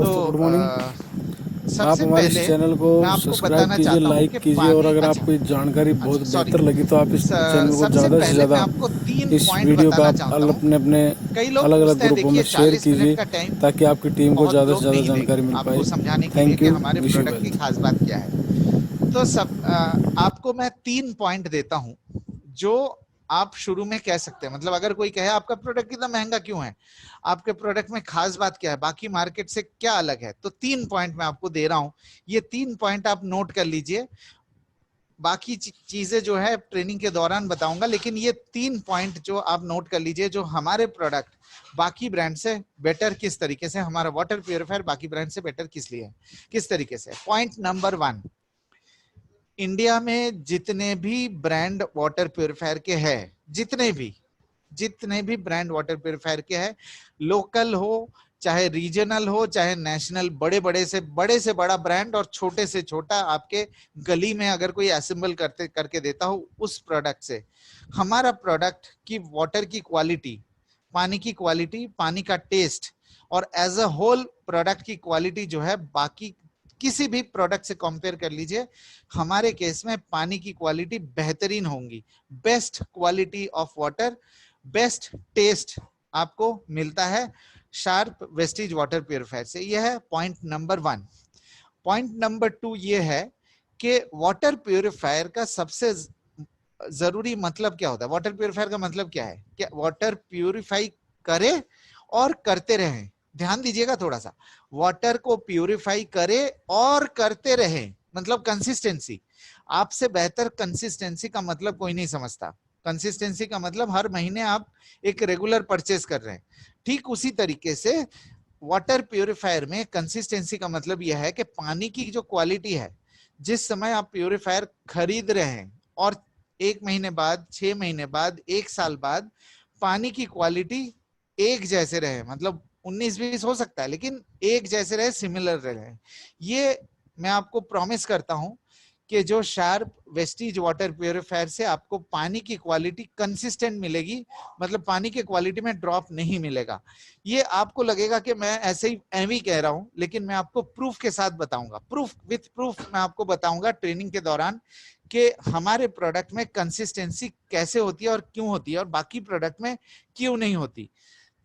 दोस्तों, good morning. आप सबसे हमारे इस पहले चैनल को मैं आपको सब्सक्राइब बताना कीजिए, चाहता हूँ लाइक कि कीजिए, और पानी, अगर अच्छा आपको जानकारी बहुत अच्छा सॉरी, बेहतर लगी तो आप इस चैनल को सबसे ज़्यादा से पहले मैं ज़्यादा आपको 3 इस पॉइंट वीडियो का बताना आप चाहता हूँ। अपने अपने कई लोग अलग अलग पूछते हैं, ग्रुपों में देखिए शेयर 40 मिनट कीजिए का टाइम ताकि आपकी टीम को बहुत ज़्यादा से लोग ज़्यादा नहीं जानकारी देंगे मिल आपको पाए। समझाने के लिए थैंक कि यू, हमारे विश यू प्रोडक्ट की वेल। खास बात क्या है। तो आपको मैं 3 पॉइंट देता हूँ जो आप शुरू में कह सकते हैं। मतलब अगर कोई कहे आपका प्रोडक्ट इतना महंगा क्यों है, आपके प्रोडक्ट में खास बात क्या है, बाकी मार्केट से क्या अलग है, तो 3 पॉइंट मैं आपको दे रहा हूं। ये 3 पॉइंट आप नोट कर लीजिए। बाकी चीजें जो है ट्रेनिंग के दौरान बताऊंगा, लेकिन ये 3 पॉइंट जो आप नोट कर लीजिए, जो हमारे प्रोडक्ट बाकी ब्रांड से बेटर किस तरीके से, हमारा वाटर प्यूरिफायर बाकी ब्रांड से बेटर किस लिए है, किस तरीके से। पॉइंट नंबर 1, इंडिया में जितने भी ब्रांड वाटर प्यूरिफायर के हैं, जितने भी ब्रांड वाटर प्यूरिफायर के हैं, लोकल हो चाहे रीजनल हो चाहे नेशनल, बड़े से बड़ा ब्रांड और छोटे से छोटा, आपके गली में अगर कोई असेंबल करके देता हो, उस प्रोडक्ट से हमारा प्रोडक्ट की वाटर की क्वालिटी, पानी का टेस्ट और एज अ होल प्रोडक्ट की क्वालिटी जो है, बाकी किसी भी प्रोडक्ट से कंपेयर कर लीजिए, हमारे केस में पानी की क्वालिटी बेहतरीन होंगी। Best quality of water, best taste आपको मिलता है शार्प वेस्टीज वाटर प्यूरिफायर से। यह है पॉइंट नंबर 1। पॉइंट नंबर 2 ये है कि वाटर प्यूरिफायर का सबसे जरूरी मतलब क्या होता है। वाटर प्यूरिफायर का मतलब क्या है कि वाटर प्यूरिफाई करे और करते रहे। ध्यान दीजिएगा थोड़ा सा, वाटर को प्यूरिफाई करे और करते रहे, मतलब कंसिस्टेंसी। आपसे बेहतर कंसिस्टेंसी का मतलब कोई नहीं समझता। कंसिस्टेंसी का मतलब हर महीने आप एक रेगुलर परचेस कर रहे हैं। ठीक उसी तरीके से वाटर प्यूरिफायर में कंसिस्टेंसी का मतलब यह है कि पानी की जो क्वालिटी है, जिस समय आप प्यूरिफायर खरीद रहे हैं और 1 महीने बाद, 6 महीने बाद, 1 साल बाद पानी की क्वालिटी एक जैसे रहे, मतलब 19-20 हो सकता है, लेकिन एक जैसे रहे, सिमिलर रहे। ये मैं आपको प्रॉमिस करता हूं कि जो शार्प वेस्टीज वाटर प्यूरिफायर से आपको पानी की क्वालिटी कंसिस्टेंट मिलेगी, मतलब पानी की क्वालिटी में ड्रॉप नहीं मिलेगा। ये आपको लगेगा कि मैं ऐसे ही एवी कह रहा हूं, लेकिन मैं आपको प्रूफ के साथ बताऊंगा। प्रूफ विथ प्रूफ मैं आपको बताऊंगा ट्रेनिंग के दौरान कि हमारे प्रोडक्ट में कंसिस्टेंसी कैसे होती है और क्यों होती है, और बाकी प्रोडक्ट में क्यों नहीं होती।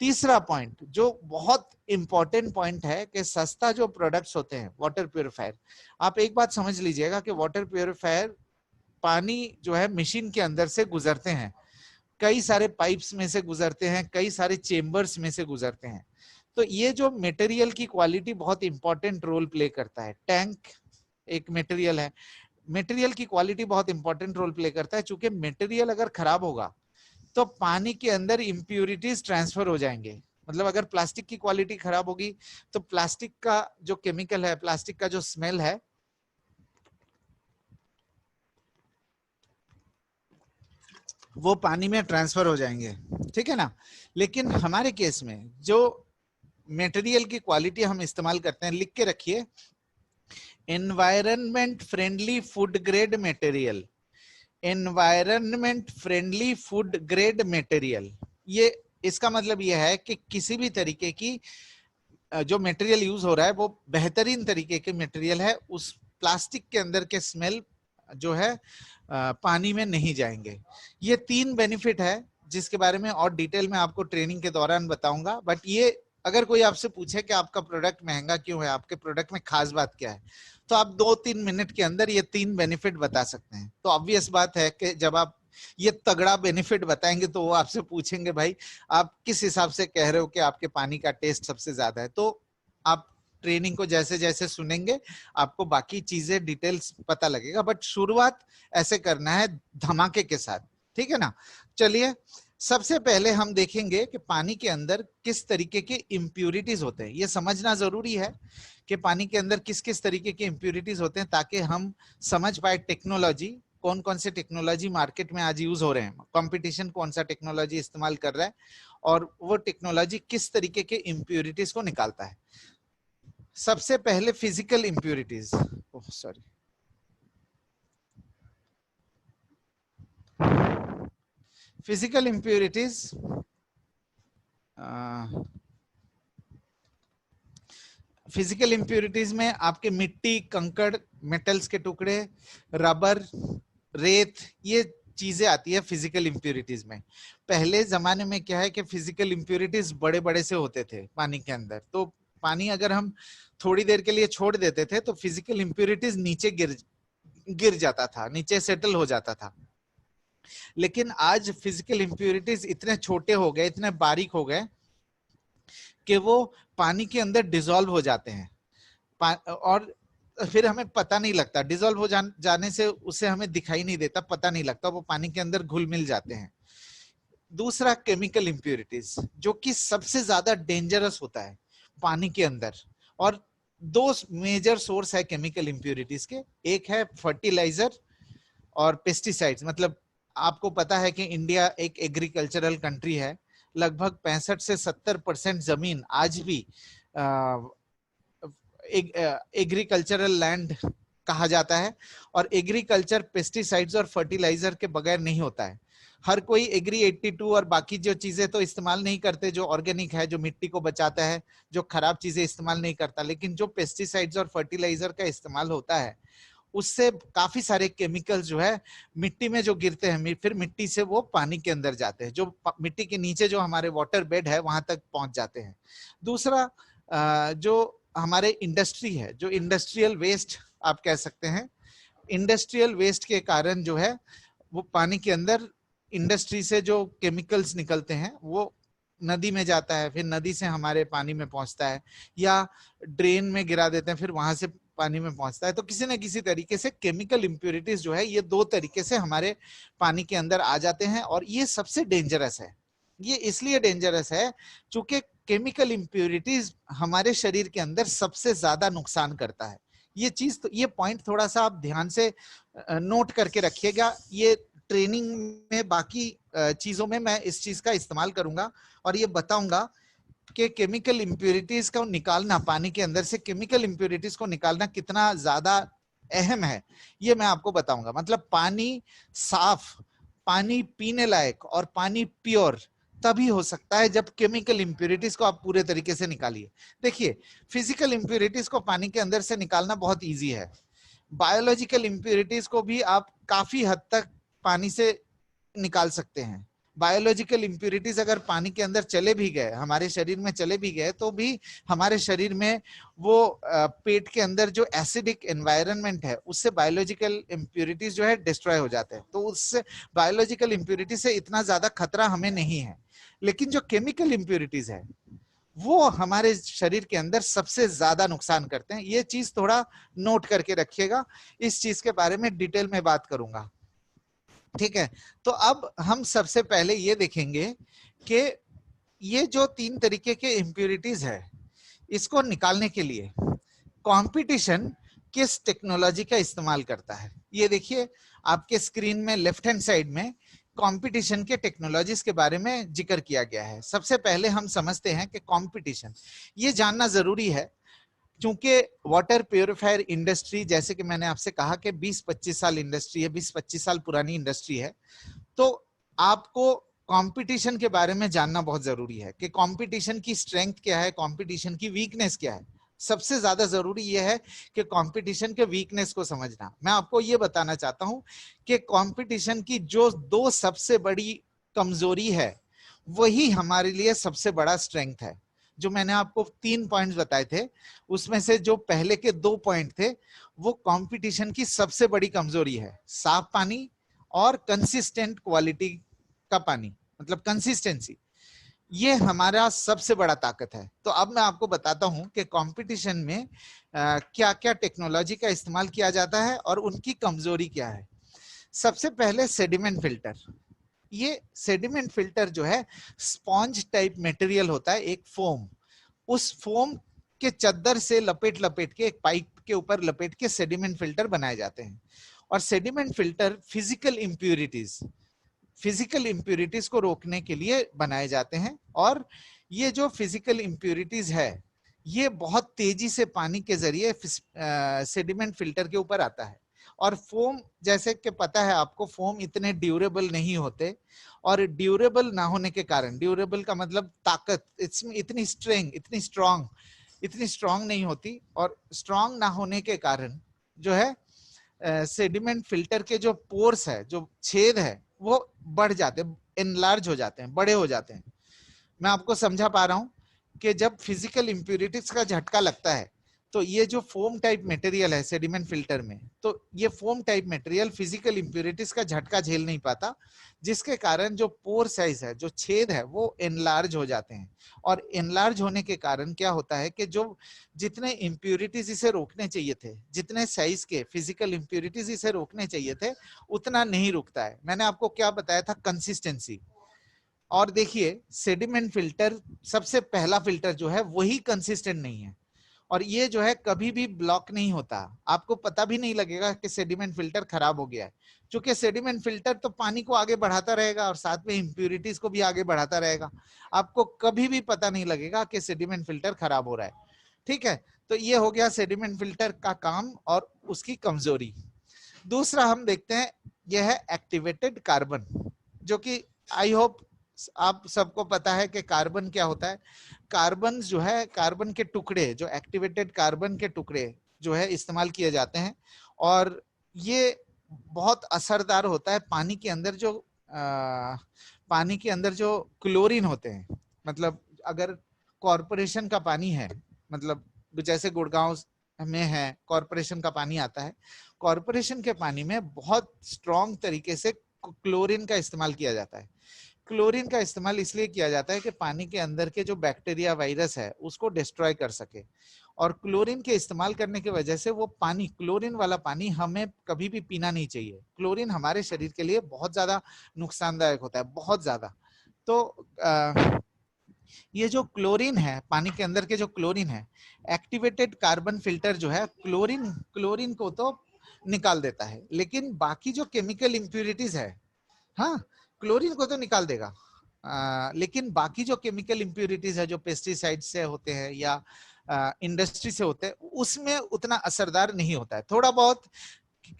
तीसरा पॉइंट जो बहुत इंपॉर्टेंट पॉइंट है कि सस्ता जो प्रोडक्ट्स होते हैं वाटर प्यूरिफायर, आप एक बात समझ लीजिएगा कि वाटर प्यूरिफायर पानी जो है मशीन के अंदर से गुजरते हैं, कई सारे पाइप्स में से गुजरते हैं, कई सारे चेंबर्स में से गुजरते हैं। तो ये जो मटेरियल की क्वालिटी बहुत इंपॉर्टेंट रोल प्ले करता है। टैंक एक मटेरियल है, मटेरियल की क्वालिटी बहुत इंपॉर्टेंट रोल प्ले करता है। चूंकि मटेरियल अगर खराब होगा तो पानी के अंदर इंप्यूरिटीज ट्रांसफर हो जाएंगे। मतलब अगर प्लास्टिक की क्वालिटी खराब होगी तो प्लास्टिक का जो केमिकल है, प्लास्टिक का जो स्मेल है, वो पानी में ट्रांसफर हो जाएंगे, ठीक है ना। लेकिन हमारे केस में जो मटेरियल की क्वालिटी हम इस्तेमाल करते हैं, लिख के रखिए, environment friendly food grade material, environment friendly food grade material. ये इसका मतलब यह है कि किसी भी तरीके की जो मटेरियल यूज हो रहा है वो बेहतरीन तरीके के मटेरियल है, उस प्लास्टिक के अंदर के स्मेल जो है पानी में नहीं जाएंगे। ये 3 बेनिफिट है जिसके बारे में और डिटेल में आपको ट्रेनिंग के दौरान बताऊंगा। बट ये अगर कोई आपसे पूछे कि आपका प्रोडक्ट महंगा क्यों है, आपके प्रोडक्ट में खास बात क्या है, तो आप 2-3 मिनट के अंदर ये 3 बेनिफिट बता सकते हैं। तो ऑब्वियस बात है कि जब आप ये तगड़ा बेनिफिट बताएंगे तो वो आपसे पूछेंगे, भाई आप किस हिसाब से कह रहे हो कि आपके पानी का टेस्ट सबसे ज्यादा है। तो आप ट्रेनिंग को जैसे जैसे सुनेंगे आपको बाकी चीजें डिटेल्स पता लगेगा। बट शुरुआत ऐसे करना है धमाके के साथ, ठीक है ना। चलिए, सबसे पहले हम देखेंगे कि पानी के अंदर किस तरीके के इंप्यूरिटीज होते हैं। ये समझना जरूरी है कि पानी के अंदर किस किस तरीके के इंप्यूरिटीज होते हैं, ताकि हम समझ पाए टेक्नोलॉजी, कौन कौन से टेक्नोलॉजी मार्केट में आज यूज हो रहे हैं, कंपटीशन कौन सा टेक्नोलॉजी इस्तेमाल कर रहा है, और वो टेक्नोलॉजी किस तरीके के इंप्यूरिटीज को निकालता है। सबसे पहले physical impurities, sorry, physical impurities physical impurities में आपके मिट्टी, कंकड़, मेटल्स के टुकड़े, रबर, रेत, ये चीजें आती है फिजिकल इंप्योरिटीज में। पहले जमाने में क्या है कि फिजिकल इंप्योरिटीज बड़े बड़े से होते थे पानी के अंदर, तो पानी अगर हम थोड़ी देर के लिए छोड़ देते थे तो फिजिकल इंप्योरिटीज नीचे गिर जाता था, नीचे सेटल हो जाता था। लेकिन आज फिजिकल इंप्योरिटीज इतने छोटे हो गए, इतने बारीक हो गए कि वो पानी के अंदर डिसॉल्व हो जाते हैं, और फिर हमें पता नहीं लगता, डिसॉल्व हो जाने से उसे हमें दिखाई नहीं देता, पता नहीं लगता, वो पानी के अंदर घुल मिल जाते हैं। दूसरा केमिकल इंप्योरिटीज, जो कि सबसे ज्यादा डेंजरस होता है पानी के अंदर, और दो मेजर सोर्स है केमिकल इंप्योरिटीज के, एक है फर्टिलाइजर और पेस्टिसाइड्स। मतलब आपको पता है कि इंडिया एक एग्रीकल्चरल कंट्री है, लगभग 65 से 70% जमीन आज भी एग्रीकल्चरल लैंड कहा जाता है, और एग्रीकल्चर पेस्टिसाइड्स और फर्टिलाइजर के बगैर नहीं होता है। हर कोई एग्री 82 और बाकी जो चीजें तो इस्तेमाल नहीं करते, जो ऑर्गेनिक है, जो मिट्टी को बचाता है, जो खराब चीजें इस्तेमाल नहीं करता, लेकिन जो पेस्टिसाइड्स और फर्टिलाइजर का इस्तेमाल होता है उससे काफी सारे केमिकल्स जो है मिट्टी में जो गिरते हैं, फिर मिट्टी से वो पानी के अंदर जाते हैं, जो मिट्टी के नीचे जो हमारे वाटर बेड है वहां तक पहुंच जाते हैं। दूसरा जो हमारे इंडस्ट्री है, जो इंडस्ट्रियल वेस्ट आप कह सकते हैं, इंडस्ट्रियल वेस्ट के कारण जो है वो पानी के अंदर इंडस्ट्री से जो केमिकल्स निकलते हैं वो नदी में जाता है, फिर नदी से हमारे पानी में पहुंचता है, या ड्रेन में गिरा देते हैं, फिर वहां से पानी में पहुंचता है। तो किसी न किसी तरीके से केमिकल इंप्योरिटीज जो है ये दो तरीके से हमारे पानी के अंदर आ जाते हैं, और ये सबसे डेंजरस है। ये इसलिए डेंजरस है क्योंकि केमिकल इंप्योरिटीज हमारे शरीर के अंदर सबसे ज्यादा नुकसान करता है। ये चीज, तो ये पॉइंट थोड़ा सा आप ध्यान से नोट करके रखिएगा। ये ट्रेनिंग में बाकी चीजों में मैं इस चीज का इस्तेमाल करूंगा और ये बताऊंगा कि केमिकल इंप्योरिटीज को निकालना, पानी के अंदर से केमिकल इंप्योरिटीज को निकालना कितना ज्यादा अहम है, ये मैं आपको बताऊंगा। मतलब पानी साफ, पानी पीने लायक और पानी प्योर तभी हो सकता है जब केमिकल इंप्योरिटीज को आप पूरे तरीके से निकालिए। देखिए, फिजिकल इंप्योरिटीज को पानी के अंदर से निकालना बहुत इजी है, बायोलॉजिकल इंप्योरिटीज को भी आप काफी हद तक पानी से निकाल सकते हैं। बायोलॉजिकल इंप्योरिटीज अगर पानी के अंदर चले भी गए, हमारे शरीर में चले भी गए, तो भी हमारे शरीर में वो पेट के अंदर जो एसिडिक एनवायरनमेंट है उससे बायोलॉजिकल इंप्योरिटीज जो है डिस्ट्रॉय हो जाते हैं। तो उससे बायोलॉजिकल इंप्योरिटी से इतना ज्यादा खतरा हमें नहीं है। लेकिन जो केमिकल इंप्योरिटीज है वो हमारे शरीर के अंदर सबसे ज्यादा नुकसान करते हैं। ये चीज थोड़ा नोट करके रखिएगा, इस चीज के बारे में डिटेल में बात करूंगा, ठीक है। तो अब हम सबसे पहले ये देखेंगे कि ये जो तीन तरीके के इंप्योरिटीज है इसको निकालने के लिए कंपटीशन किस टेक्नोलॉजी का इस्तेमाल करता है। ये देखिए आपके स्क्रीन में लेफ्ट हैंड साइड में कंपटीशन के टेक्नोलॉजीज के बारे में जिक्र किया गया है। सबसे पहले हम समझते हैं कि कंपटीशन, ये जानना जरूरी है क्योंकि वाटर प्योरीफायर इंडस्ट्री, जैसे कि मैंने आपसे कहा कि 20-25 साल इंडस्ट्री है, 20-25 साल पुरानी इंडस्ट्री है, तो आपको कंपटीशन के बारे में जानना बहुत जरूरी है कि कंपटीशन की स्ट्रेंथ क्या है, कंपटीशन की वीकनेस क्या है। सबसे ज्यादा जरूरी यह है कि कंपटीशन के वीकनेस को समझना। मैं आपको यह बताना चाहता हूं कि कंपटीशन की जो दो सबसे बड़ी कमजोरी है वही हमारे लिए सबसे बड़ा स्ट्रेंथ है। जो मैंने आपको 3 पॉइंट्स बताए थे उसमें से जो पहले के 2 पॉइंट थे वो कंपटीशन की सबसे बड़ी कमजोरी है, साफ पानी और कंसिस्टेंट क्वालिटी का पानी, मतलब कंसिस्टेंसी, ये हमारा सबसे बड़ा ताकत है। तो अब मैं आपको बताता हूं कि कंपटीशन में क्या क्या टेक्नोलॉजी का इस्तेमाल किया जाता है और उनकी कमजोरी क्या है। सबसे पहले सेडिमेंट फिल्टर। ये सेडिमेंट फिल्टर जो है स्पॉन्ज टाइप मटेरियल होता है, एक फोम, उस फोम के चद्दर से लपेट लपेट के एक पाइप के ऊपर लपेट के सेडिमेंट फिल्टर बनाए जाते हैं। और सेडिमेंट फिल्टर फिजिकल इंप्योरिटीज को रोकने के लिए बनाए जाते हैं। और ये जो फिजिकल इंप्योरिटीज है ये बहुत तेजी से पानी के जरिए सेडिमेंट फिल्टर के ऊपर आता है। और फोम, जैसे कि पता है आपको, फोम इतने ड्यूरेबल नहीं होते, और ड्यूरेबल ना होने के कारण, ड्यूरेबल का मतलब ताकत, इतनी स्ट्रेंथ, इतनी स्ट्रांग इतनी स्ट्रांग नहीं होती, और स्ट्रांग ना होने के कारण जो है सेडिमेंट फिल्टर के जो पोर्स है, जो छेद है, वो बढ़ जाते हैं, एनलार्ज हो जाते हैं, बड़े हो जाते हैं। मैं आपको समझा पा रहा हूं कि जब फिजिकल इंप्यूरिटीज का झटका लगता है तो ये जो फोम टाइप मटेरियल है सेडिमेंट फिल्टर में, तो ये foam type material physical impurities का झटका झेल नहीं पाता, जिसके कारण जो पोर साइज है, जो छेद है, वो एनलार्ज हो जाते हैं। और एनलार्ज होने के कारण क्या होता है कि जो जितने इंप्यूरिटीज इसे रोकने चाहिए थे, जितने साइज के फिजिकल इंप्यूरिटीज इसे रोकने चाहिए थे, उतना नहीं रुकता है। मैंने आपको क्या बताया था, कंसिस्टेंसी। और देखिए सेडिमेंट फिल्टर, सबसे पहला फिल्टर जो है वही कंसिस्टेंट नहीं है, और ये जो है कभी भी ब्लॉक नहीं होता, आपको पता भी नहीं लगेगा कि सेडिमेंट फिल्टर खराब हो गया है, क्योंकि सेडिमेंट फिल्टर तो पानी को आगे बढ़ाता रहेगा और साथ में इंप्यूरिटीज को भी आगे बढ़ाता रहेगा, आपको कभी भी पता नहीं लगेगा कि सेडिमेंट फिल्टर खराब हो रहा है। ठीक है, तो ये हो गया सेडिमेंट फिल्टर का काम और उसकी कमजोरी। दूसरा हम देखते हैं, यह है एक्टिवेटेड कार्बन, जो कि आई होप आप सबको पता है कि कार्बन क्या होता है। कार्बन जो है, कार्बन के टुकड़े, जो एक्टिवेटेड कार्बन के टुकड़े जो है इस्तेमाल किए जाते हैं, और ये बहुत असरदार होता है पानी के अंदर जो पानी के अंदर जो क्लोरीन होते हैं। मतलब अगर कॉरपोरेशन का पानी है, मतलब जैसे गुड़गांव में है, कॉरपोरेशन का पानी आता है, कॉरपोरेशन के पानी में बहुत स्ट्रॉन्ग तरीके से क्लोरीन का इस्तेमाल किया जाता है। क्लोरीन का इस्तेमाल इसलिए किया जाता है कि पानी के अंदर के जो बैक्टीरिया, वायरस है, उसको डिस्ट्रॉय कर सके। और क्लोरीन के इस्तेमाल करने की वजह से वो पानी, क्लोरीन वाला पानी हमें कभी भी पीना नहीं चाहिए। क्लोरीन हमारे शरीर के लिए बहुत ज्यादा नुकसानदायक होता है, बहुत ज्यादा। तो ये जो क्लोरीन है, पानी के अंदर के जो क्लोरीन है, एक्टिवेटेड कार्बन फिल्टर जो है क्लोरीन क्लोरीन को तो निकाल देता है, लेकिन बाकी जो केमिकल इंप्यूरिटीज है, हाँ, क्लोरीन को तो निकाल देगा, लेकिन बाकी जो केमिकल इंप्यूरिटीज है, जो पेस्टिसाइड से होते हैं या इंडस्ट्री से होते हैं, उसमें उतना असरदार नहीं होता है। थोड़ा बहुत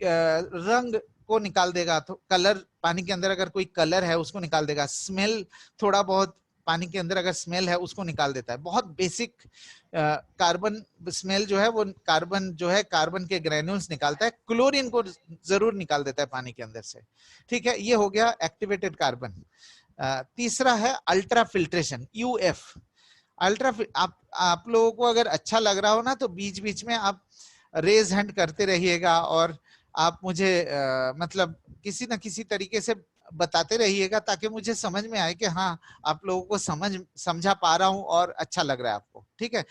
रंग को निकाल देगा, तो कलर, पानी के अंदर अगर कोई कलर है उसको निकाल देगा, स्मेल, थोड़ा बहुत पानी के अंदर अगर स्मेल है उसको निकाल देता है, बहुत बेसिक कार्बन स्मेल जो है वो कार्बन जो है, कार्बन के ग्रेन्यूल्स निकालता है, क्लोरीन को जरूर निकाल देता है पानी के अंदर से। ठीक है, ये हो गया एक्टिवेटेड कार्बन। तीसरा है अल्ट्रा फिल्ट्रेशन, यूएफ। अल्ट्रा, आप लोगों को अगर अच्छा लग रहा हो ना, तो बीच बीच में आप रेज हैंड करते रहिएगा, और आप मुझे मतलब किसी ना किसी तरीके से बताते रहिएगा, ताकि मुझे समझ में आए कि हाँ, आप लोगों को समझा पा रहा हूं और अच्छा लग रहा है आपको। ठीक है,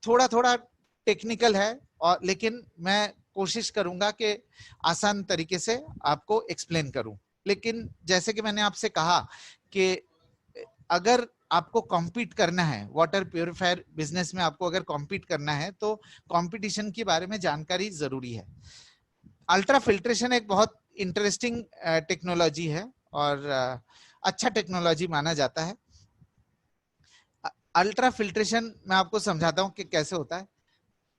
थोड़ा थोड़ा टेक्निकल है, और लेकिन मैं कोशिश करूंगा कि आसान तरीके से आपको एक्सप्लेन करूं। लेकिन जैसे कि मैंने आपसे कहा कि अगर आपको कॉम्पीट करना है वाटर प्योरीफायर बिजनेस में, आपको अगर कॉम्पीट करना है, तो कंपटीशन के बारे में जानकारी जरूरी है। अल्ट्रा फिल्ट्रेशन एक बहुत इंटरेस्टिंग टेक्नोलॉजी है, और अच्छा टेक्नोलॉजी माना जाता है। अल्ट्रा फिल्ट्रेशन मैं आपको समझाता हूँ कि कैसे होता है।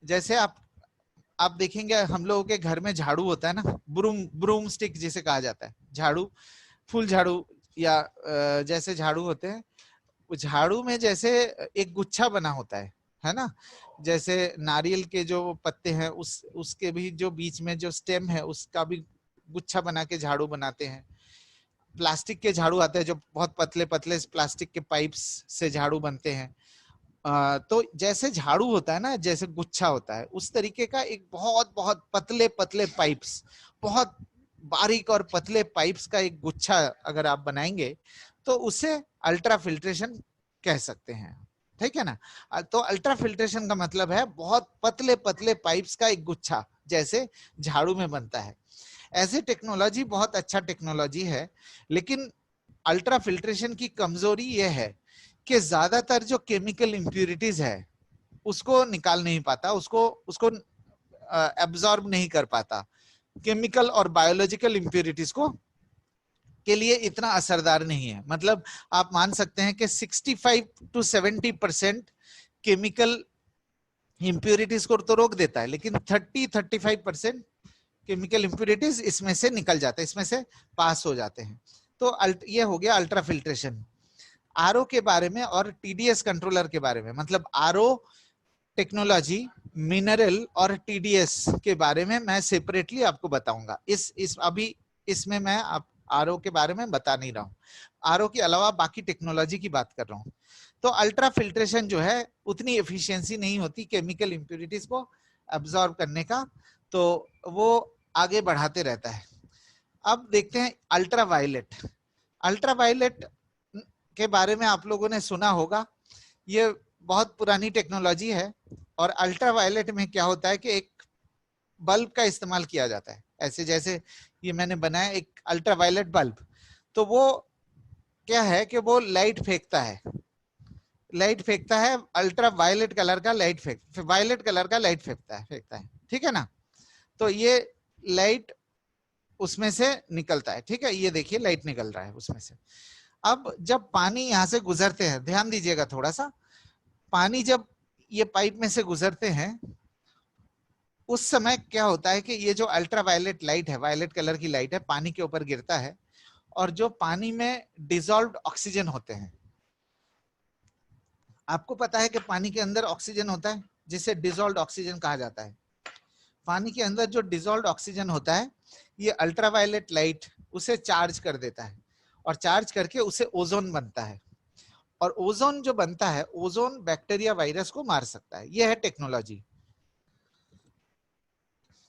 जैसे आप देखेंगे हम लोगों के घर में झाड़ू होता है ना, ब्रूम स्टिक जिसे कहा जाता है, झाड़ू, फुल झाड़ू, या जैसे झाड़ू होते हैं, झाड़ू में जैसे एक गुच्छा बना होता है ना, जैसे नारियल के जो पत्ते हैं उसके भी जो बीच में जो स्टेम है उसका भी गुच्छा बना के झाड़ू बनाते हैं। प्लास्टिक के झाड़ू आते हैं जो बहुत पतले पतले प्लास्टिक के पाइप्स से झाड़ू बनते हैं। तो जैसे झाड़ू होता है ना, जैसे गुच्छा होता है, उस तरीके का एक बहुत बहुत पतले पतले पाइप्स, बहुत बारीक और पतले पाइप्स का एक गुच्छा अगर आप बनाएंगे, तो उसे अल्ट्रा फिल्ट्रेशन कह सकते हैं। ठीक है ना, तो अल्ट्रा फिल्ट्रेशन का मतलब है बहुत पतले पतले पाइप्स का एक गुच्छा, जैसे झाड़ू में बनता है। ऐसी टेक्नोलॉजी बहुत अच्छा टेक्नोलॉजी है, लेकिन अल्ट्रा फिल्ट्रेशन की कमजोरी यह है कि ज्यादातर जो केमिकल इंप्यूरिटीज है उसको निकाल नहीं पाता, उसको उसको एब्जॉर्ब नहीं कर पाता, केमिकल और बायोलॉजिकल इंप्यूरिटीज को के लिए इतना असरदार नहीं है। मतलब आप मान सकते हैं कि 65 to 70% केमिकल इंप्यूरिटीज को तो रोक देता है, लेकिन 30-35% केमिकल इंप्यूरिटीज इसमें से निकल जाते हैं, इसमें से पास हो जाते हैं। तो ये हो गया अल्ट्रा फिल्ट्रेशन। आरओ के बारे में और टीडीएस कंट्रोलर के बारे में, मतलब आरओ टेक्नोलॉजी, मिनरल और टीडीएस के बारे में मैं सेपरेटली आपको बताऊंगा। इस अभी इसमें मैं आप आरओ के बारे में बता नहीं रहा हूँ, आरओ के अलावा बाकी टेक्नोलॉजी की बात कर रहा हूँ। तो अल्ट्रा फिल्ट्रेशन जो है उतनी एफिशिएंसी नहीं होती केमिकल इंप्योरिटीज को अब्सॉर्ब करने का, तो वो आगे बढ़ाते रहता है। अब देखते हैं अल्ट्रा वायलेट। अल्ट्रा वायलेट के बारे में आप लोगों ने सुना होगा, ये बहुत पुरानी टेक्नोलॉजी है। और अल्ट्रा वायलेट में क्या होता है कि एक बल्ब का इस्तेमाल किया जाता है, ऐसे जैसे ये मैंने बनाया एक अल्ट्रा वायलेट बल्ब। तो वो क्या है कि वो लाइट फेंकता है, लाइट फेंकता है, अल्ट्रा वायलेट कलर का लाइट वायलेट कलर का लाइट फेंकता है, ठीक है ना। तो ये लाइट उसमें से निकलता है, ठीक है, ये देखिए लाइट निकल रहा है उसमें से। अब जब पानी यहां से गुजरते हैं, ध्यान दीजिएगा थोड़ा सा, पानी जब ये पाइप में से गुजरते हैं उस समय क्या होता है कि ये जो अल्ट्रा वायलेट लाइट है, वायलेट कलर की लाइट है, पानी के ऊपर गिरता है और जो पानी में डिसॉल्व्ड ऑक्सीजन होते हैं, आपको पता है कि पानी के अंदर ऑक्सीजन होता है जिसे डिसॉल्व्ड ऑक्सीजन कहा जाता है। पानी के अंदर जो डिसॉल्व्ड ऑक्सीजन होता है, ये अल्ट्रावायलेट लाइट उसे चार्ज कर देता है और चार्ज करके उसे ओजोन बनता है। और ओजोन जो बनता है, ओजोन बैक्टीरिया वायरस को मार सकता है। यह है टेक्नोलॉजी,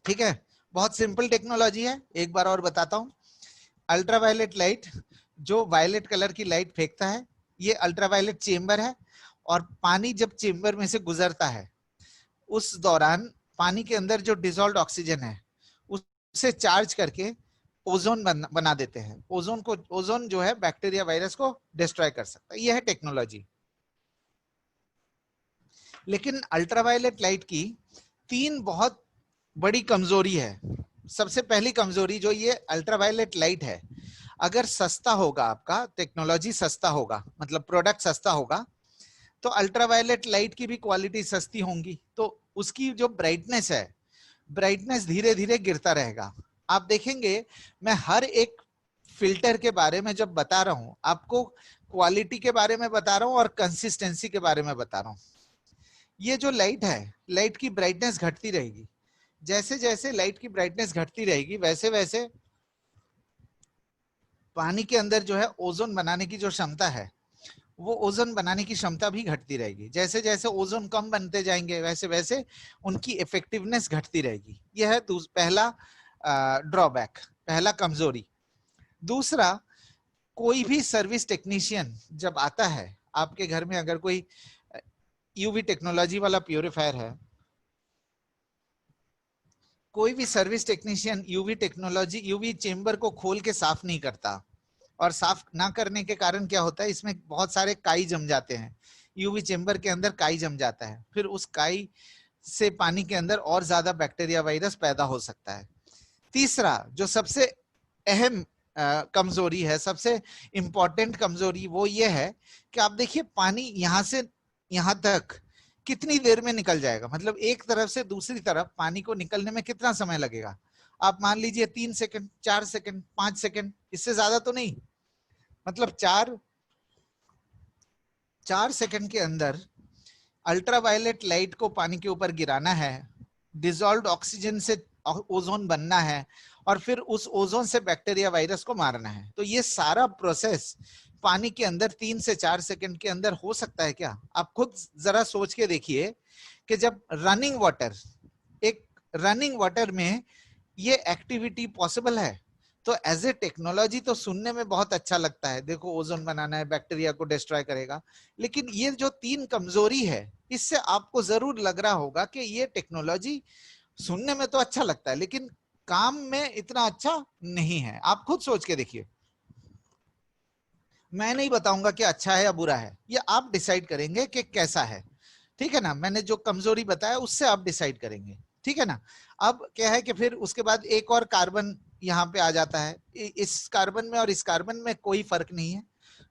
ठीक है, बहुत सिंपल टेक्नोलॉजी है। एक बार और बताता हूं, अल्ट्रावायलेट लाइट जो वायलेट कलर की लाइट फेंकता है, ये अल्ट्रावायलेट चेंबर है। और पानी जब चेंबर में से गुजरता है उस दौरान पानी के अंदर जो डिसॉल्व्ड ऑक्सीजन है उसे चार्ज करके ओजोन बना देते हैं। ओजोन जो है बैक्टीरिया वायरस को डिस्ट्रॉय कर सकता है। यह है टेक्नोलॉजी। लेकिन अल्ट्रावायलेट लाइट की 3 बहुत बड़ी कमजोरी है। सबसे पहली कमजोरी जो ये अल्ट्रावायलेट लाइट है, अगर सस्ता होगा, आपका टेक्नोलॉजी सस्ता होगा, मतलब प्रोडक्ट सस्ता होगा, तो अल्ट्रावायलेट लाइट की भी क्वालिटी सस्ती होंगी, तो उसकी जो ब्राइटनेस है, ब्राइटनेस धीरे धीरे गिरता रहेगा। आप देखेंगे मैं हर एक फिल्टर के बारे में जब बता रहा हूं, आपको क्वालिटी के बारे में बता रहा हूं और कंसिस्टेंसी के बारे में बता रहा हूं। ये जो लाइट है, लाइट की ब्राइटनेस घटती रहेगी। जैसे जैसे लाइट की ब्राइटनेस घटती रहेगी वैसे वैसे पानी के अंदर जो है ओजोन बनाने की जो क्षमता है, वो ओजोन बनाने की क्षमता भी घटती रहेगी। जैसे जैसे ओजोन कम बनते जाएंगे वैसे वैसे उनकी इफेक्टिवनेस घटती रहेगी। यह है पहला ड्रॉबैक, पहला कमजोरी। दूसरा, कोई भी सर्विस टेक्नीशियन जब आता है आपके घर में, अगर कोई यूवी टेक्नोलॉजी वाला प्यूरिफायर है, कोई भी सर्विस टेक्नीशियन यूवी चेंबर को खोल के साफ नहीं करता। और साफ ना करने के कारण क्या होता है, इसमें बहुत सारे काई जम जाते हैं, यूवी चेंबर के अंदर काई जम जाता है, फिर उस काई से पानी के अंदर और ज्यादा बैक्टीरिया वायरस पैदा हो सकता है। तीसरा जो सबसे अहम कमजोरी है, सबसे इंपॉर्टेंट कमजोरी, वो ये है कि आप देखिए पानी यहां से यहां तक कितनी देर में निकल जाएगा, मतलब एक तरफ से दूसरी तरफ पानी को निकलने में कितना समय लगेगा। आप मान लीजिए 3 सेकंड, 4 सेकंड, 5 सेकंड, इससे ज्यादा तो नहीं। मतलब 4 सेकंड के अंदर अल्ट्रावायलेट लाइट को पानी के ऊपर गिराना है, डिसॉल्व्ड ऑक्सीजन से ओजोन बनना है, और फिर उस ओजोन से बैक्टीरिया वायरस को मारना है। तो ये सारा प्रोसेस पानी के अंदर 3 से 4 सेकंड के अंदर हो सकता है क्या? आप खुद जरा सोच के देखिए कि जब रनिंग वाटर में ये एक्टिविटी पॉसिबल है, तो एज ए टेक्नोलॉजी तो सुनने में बहुत अच्छा लगता है, देखो ओजोन बनाना है, बैक्टीरिया को डिस्ट्रॉय करेगा। लेकिन ये जो 3 कमजोरी है, इससे आपको जरूर लग रहा होगा कि ये टेक्नोलॉजी सुनने में तो अच्छा लगता है लेकिन काम में इतना अच्छा नहीं है। आप खुद सोच के देखिए, मैं नहीं बताऊंगा कि अच्छा है या बुरा है, ये आप डिसाइड करेंगे कि कैसा है, ठीक है ना। मैंने जो कमजोरी बताया उससे आप डिसाइड करेंगे, ठीक है ना। अब क्या है कि फिर उसके बाद एक और कार्बन यहाँ पे आ जाता है। इस कार्बन में और इस कार्बन में कोई फर्क नहीं है,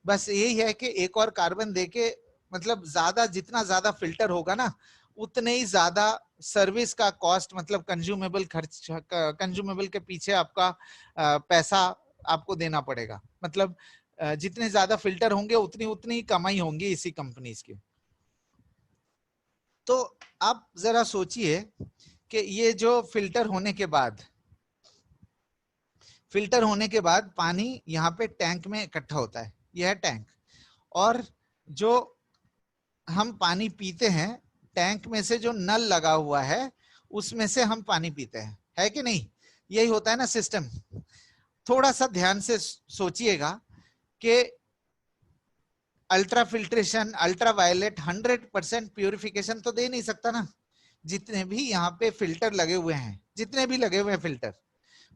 बस यही है कि एक और कार्बन देके, मतलब ज्यादा, जितना ज्यादा फिल्टर होगा ना उतने ही ज्यादा सर्विस का कॉस्ट, मतलब कंज्यूमेबल खर्च, कंज्यूमेबल के पीछे आपका पैसा आपको देना पड़ेगा। मतलब जितने ज्यादा फिल्टर होंगे उतनी उतनी कमाई होंगी इसी कंपनीज की। तो आप जरा सोचिए कि ये जो फिल्टर होने के बाद पानी यहाँ पे टैंक में इकट्ठा होता है, यह है टैंक, और जो हम पानी पीते हैं टैंक में से जो नल लगा हुआ है उसमें से हम पानी पीते हैं, है कि नहीं? यही होता है ना सिस्टम। थोड़ा सा ध्यान से सोचिएगा कि ultra filtration, ultraviolet 100% purification तो दे नहीं सकता ना। जितने भी यहाँ पे फिल्टर लगे हुए हैं, जितने भी लगे हुए हैं फिल्टर,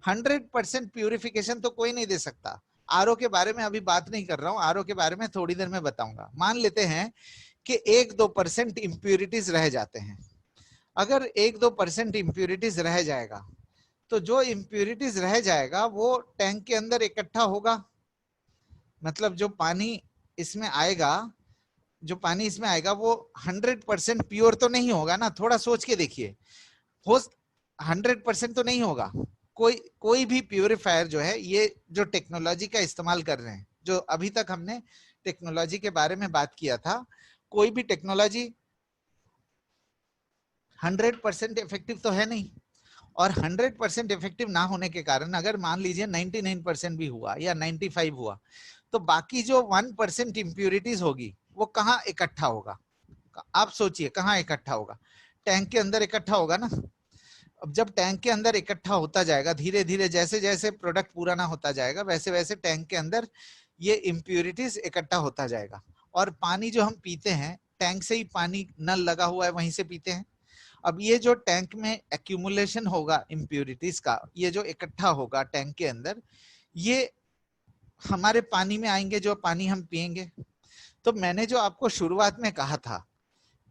100% प्यूरिफिकेशन तो कोई नहीं दे सकता। आरओ के बारे में अभी बात नहीं कर रहा हूं, आरओ के बारे में थोड़ी देर में बताऊंगा। मान लेते हैं कि 1-2% इंप्यूरिटीज रह जाते हैं। अगर 1-2% इंप्यूरिटीज रह जाएगा तो जो इंप्यूरिटीज रह जाएगा वो टैंक के अंदर इकट्ठा होगा। मतलब जो पानी इसमें आएगा वो 100% प्योर तो नहीं होगा ना। थोड़ा सोच के देखिए, हो 100% तो नहीं होगा। कोई भी प्यूरिफायर जो है, ये जो टेक्नोलॉजी का इस्तेमाल कर रहे हैं, जो अभी तक हमने टेक्नोलॉजी के बारे में बात किया था, कोई भी टेक्नोलॉजी 100% इफेक्टिव तो है नहीं। और 100% इफेक्टिव ना होने के कारण अगर मान लीजिए 99% भी हुआ या 95 हुआ, तो बाकी जो 1% इंप्यूरिटीज होगी वो कहाँ इकट्ठा होगा? आप सोचिए, कहाँ इकट्ठा होगा? टैंक के अंदर इकट्ठा होगा ना। अब जब टैंक के अंदर इकट्ठा होता जाएगा धीरे धीरे, जैसे जैसे प्रोडक्ट पुराना होता जाएगा वैसे वैसे टैंक के अंदर ये इम्प्यूरिटीज इकट्ठा होता जाएगा। और पानी जो हम पीते हैं टैंक से ही, पानी नल लगा हुआ है वहीं से पीते हैं। अब ये जो टैंक में एक्यूमुलेशन होगा इम्प्यूरिटीज का, ये जो इकट्ठा होगा टैंक के अंदर, ये हमारे पानी में आएंगे, जो पानी हम पिएंगे। तो मैंने जो आपको शुरुआत में कहा था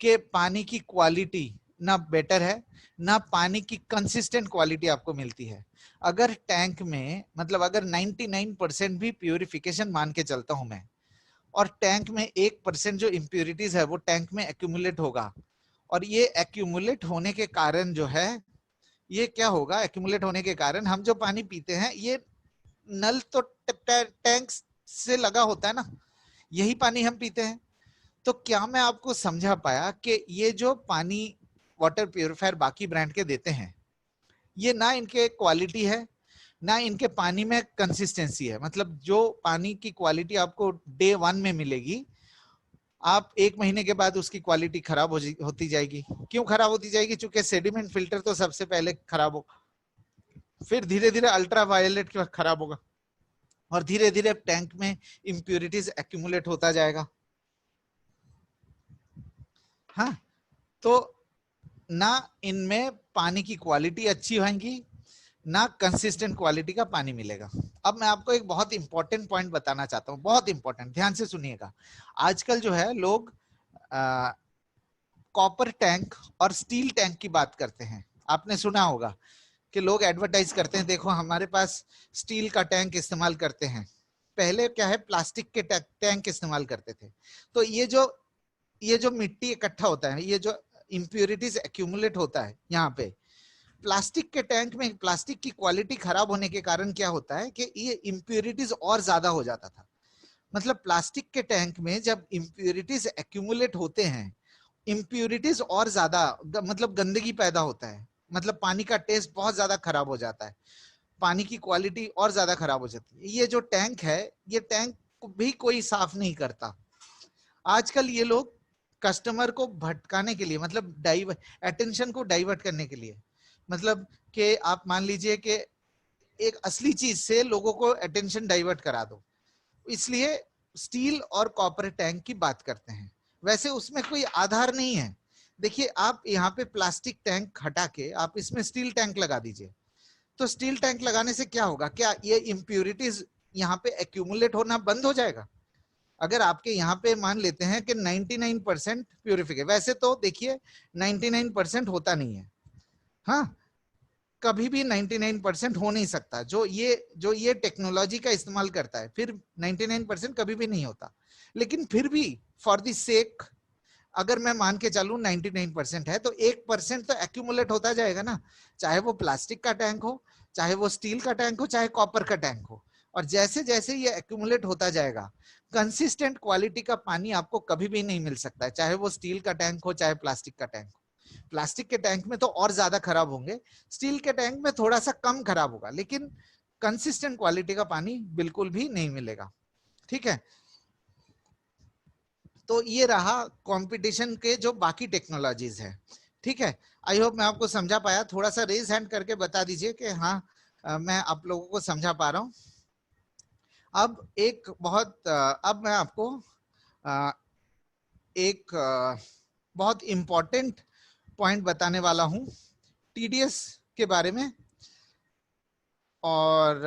कि पानी की क्वालिटी ना बेटर है, ना पानी की कंसिस्टेंट क्वालिटी आपको मिलती है। अगर टैंक में, मतलब अगर 99% भी प्यूरिफिकेशन मान के चलता हूं मैं, और टैंक में 1% जो इम्प्यूरिटीज है वो टैंक में एक्यूमुलेट होगा, और ये एक्यूमुलेट होने के कारण जो है, ये क्या होगा? एक्यूमुलेट होने के कारण हम जो पानी पीते हैं, ये नल तो टैंक से लगा होता है ना, यही पानी हम पीते हैं। तो क्या मैं आपको समझा पाया कि ये जो पानी वाटर प्यूरिफायर बाकी ब्रांड के देते हैं, ये ना इनके क्वालिटी है, ना इनके पानी में कंसिस्टेंसी है। मतलब जो पानी की क्वालिटी आपको डे 1 में मिलेगी, आप 1 महीने के बाद उसकी क्वालिटी खराब होती जाएगी। क्यों खराब होती जाएगी? चूंकि सेडिमेंट फिल्टर तो सबसे पहले खराब हो, फिर धीरे धीरे अल्ट्रा वायलेट खराब होगा, और धीरे धीरे टैंक में इंप्यूरिटीज एक्यूमुलेट होता जाएगा। हाँ, तो ना इनमें पानी की क्वालिटी अच्छी होगी, ना कंसिस्टेंट क्वालिटी का पानी मिलेगा। अब मैं आपको एक बहुत इंपॉर्टेंट पॉइंट बताना चाहता हूं, बहुत इंपॉर्टेंट, ध्यान से सुनिएगा। आजकल जो है लोग कॉपर टैंक और स्टील टैंक की बात करते हैं। आपने सुना होगा कि लोग एडवर्टाइज करते हैं, देखो हमारे पास स्टील का टैंक इस्तेमाल करते हैं। पहले क्या है, प्लास्टिक के टैंक इस्तेमाल करते थे। तो ये जो मिट्टी इकट्ठा होता है, ये जो इम्प्यूरिटीज एक्यूमुलेट होता है यहाँ पे प्लास्टिक के टैंक में, प्लास्टिक की क्वालिटी खराब होने के कारण क्या होता है कि ये इम्प्यूरिटीज और ज्यादा हो जाता था। मतलब प्लास्टिक के टैंक में जब इम्प्यूरिटीज एक्यूमुलेट होते हैं, इम्प्यूरिटीज और ज्यादा, मतलब गंदगी पैदा होता है, मतलब पानी का टेस्ट बहुत ज्यादा खराब हो जाता है, पानी की क्वालिटी और ज्यादा खराब हो जाती है। ये जो टैंक है, ये टैंक भी कोई साफ नहीं करता। आजकल ये लोग कस्टमर को भटकाने के लिए, मतलब अटेंशन को डाइवर्ट करने के लिए, मतलब कि आप मान लीजिए कि एक असली चीज से लोगों को अटेंशन डाइवर्ट करा दो, इसलिए स्टील और कॉपर टैंक की बात करते हैं। वैसे उसमें कोई आधार नहीं है। देखिए, आप यहाँ पे प्लास्टिक टैंक हटा के आप इसमें स्टील टैंक लगा दीजिए, तो स्टील टैंक लगाने से क्या होगा? क्या ये इम्प्यूरिटीज यहाँ पे एक्यूमुलेट होना बंद हो जाएगा? अगर आपके यहाँ पे मान लेते हैं कि 99% प्यूरिफिकेशन, वैसे तो देखिए 99% होता नहीं है, हाँ, कभी भी 99% हो नहीं सकता। जो ये टेक्नोलॉजी का इस्तेमाल करता है, फिर 99% कभी भी नहीं होता। लेकिन फिर भी फॉर द सेक, अगर मैं मान के चलूं 99% है, तो 1% तो एक्यूमुलेट होता जाएगा ना, चाहे वो प्लास्टिक का टैंक हो, चाहे वो स्टील का टैंक हो, चाहे कॉपर का टैंक हो। और जैसे जैसे ये एक्यूमुलेट होता जाएगा, कंसिस्टेंट क्वालिटी का पानी आपको कभी भी नहीं मिल सकता है, चाहे वो स्टील का टैंक हो चाहे प्लास्टिक का टैंक हो। प्लास्टिक के टैंक में तो और ज्यादा खराब होंगे, स्टील के टैंक में थोड़ा सा कम खराब होगा, लेकिन कंसिस्टेंट क्वालिटी का पानी बिल्कुल भी नहीं मिलेगा। ठीक है, तो ये रहा कंपटीशन के जो बाकी टेक्नोलॉजीज है। ठीक है, आई होप मैं आपको समझा पाया। थोड़ा सा रेज हैंड करके बता दीजिए कि हाँ मैं आप लोगों को समझा पा रहा हूं। अब मैं आपको एक बहुत इंपॉर्टेंट पॉइंट बताने वाला हूं टीडीएस के बारे में और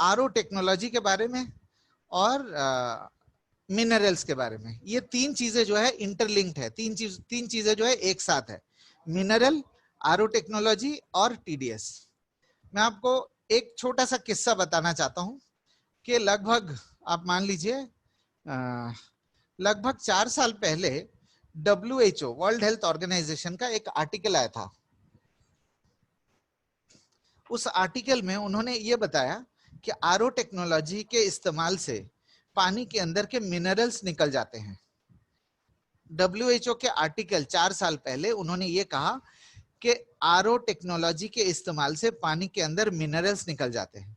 आरओ टेक्नोलॉजी के बारे में और मिनरल्स के बारे में। ये तीन चीजें जो है इंटरलिंक्ड है, तीन चीजें जो है एक साथ है, मिनरल, आरओ टेक्नोलॉजी और टीडीएस। मैं आपको एक छोटा सा किस्सा बताना चाहता हूं कि लगभग आप मान लीजिए लगभग 4 साल पहले WHO वर्ल्ड हेल्थ ऑर्गेनाइजेशन का एक आर्टिकल आया था। उस आर्टिकल में उन्होंने ये बताया कि आरओ टेक्नोलॉजी के इस्तेमाल से पानी के अंदर के मिनरल्स निकल जाते हैं। WHO के आर्टिकल 4 साल पहले उन्होंने ये कहा कि आरओ टेक्नोलॉजी के इस्तेमाल से पानी के अंदर मिनरल्स निकल जाते हैं।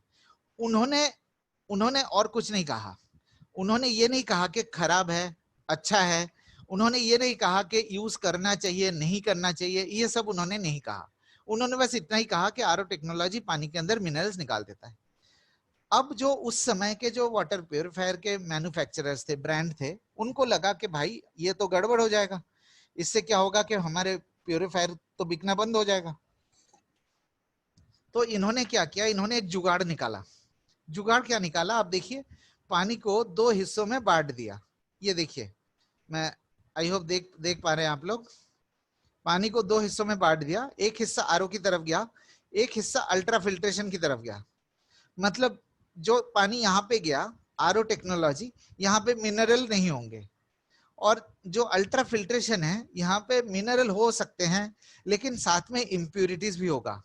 उन्होंने और कुछ नहीं कहा। उन्होंने ये नहीं कहा कि खराब है, अच्छा है। उन्होंने ये नहीं कहा कि यूज करना चाहिए, नहीं करना चाहिए, ये सब उन्होंने नहीं कहा। उन्होंने बस इतना ही कहा कि आरओ टेक्नोलॉजी पानी के अंदर मिनरल्स निकाल देता है। अब जो उस समय के जो वाटर प्योरीफायर के मैन्युफैक्चरर्स थे, ब्रांड थे, उनको लगा कि भाई ये तो गड़बड़ हो जाएगा, इससे क्या होगा कि हमारे प्योरीफायर तो बिकना बंद हो जाएगा। तो इन्होंने क्या किया, इन्होंने एक जुगाड़ निकाला। जुगाड़ क्या निकाला आप देखिए, पानी को 2 हिस्सों में बांट दिया। ये देखिए, मैं आई होप देख पा रहे हैं आप लोग। पानी को 2 हिस्सों में बांट दिया, एक हिस्सा आरओ की तरफ गया, एक हिस्सा अल्ट्रा फिल्ट्रेशन की तरफ गया। मतलब जो पानी यहाँ पे गया आरओ टेक्नोलॉजी, यहाँ पे मिनरल नहीं होंगे, और जो अल्ट्रा फिल्ट्रेशन है यहाँ पे मिनरल हो सकते हैं लेकिन साथ में इम्प्यूरिटीज भी होगा।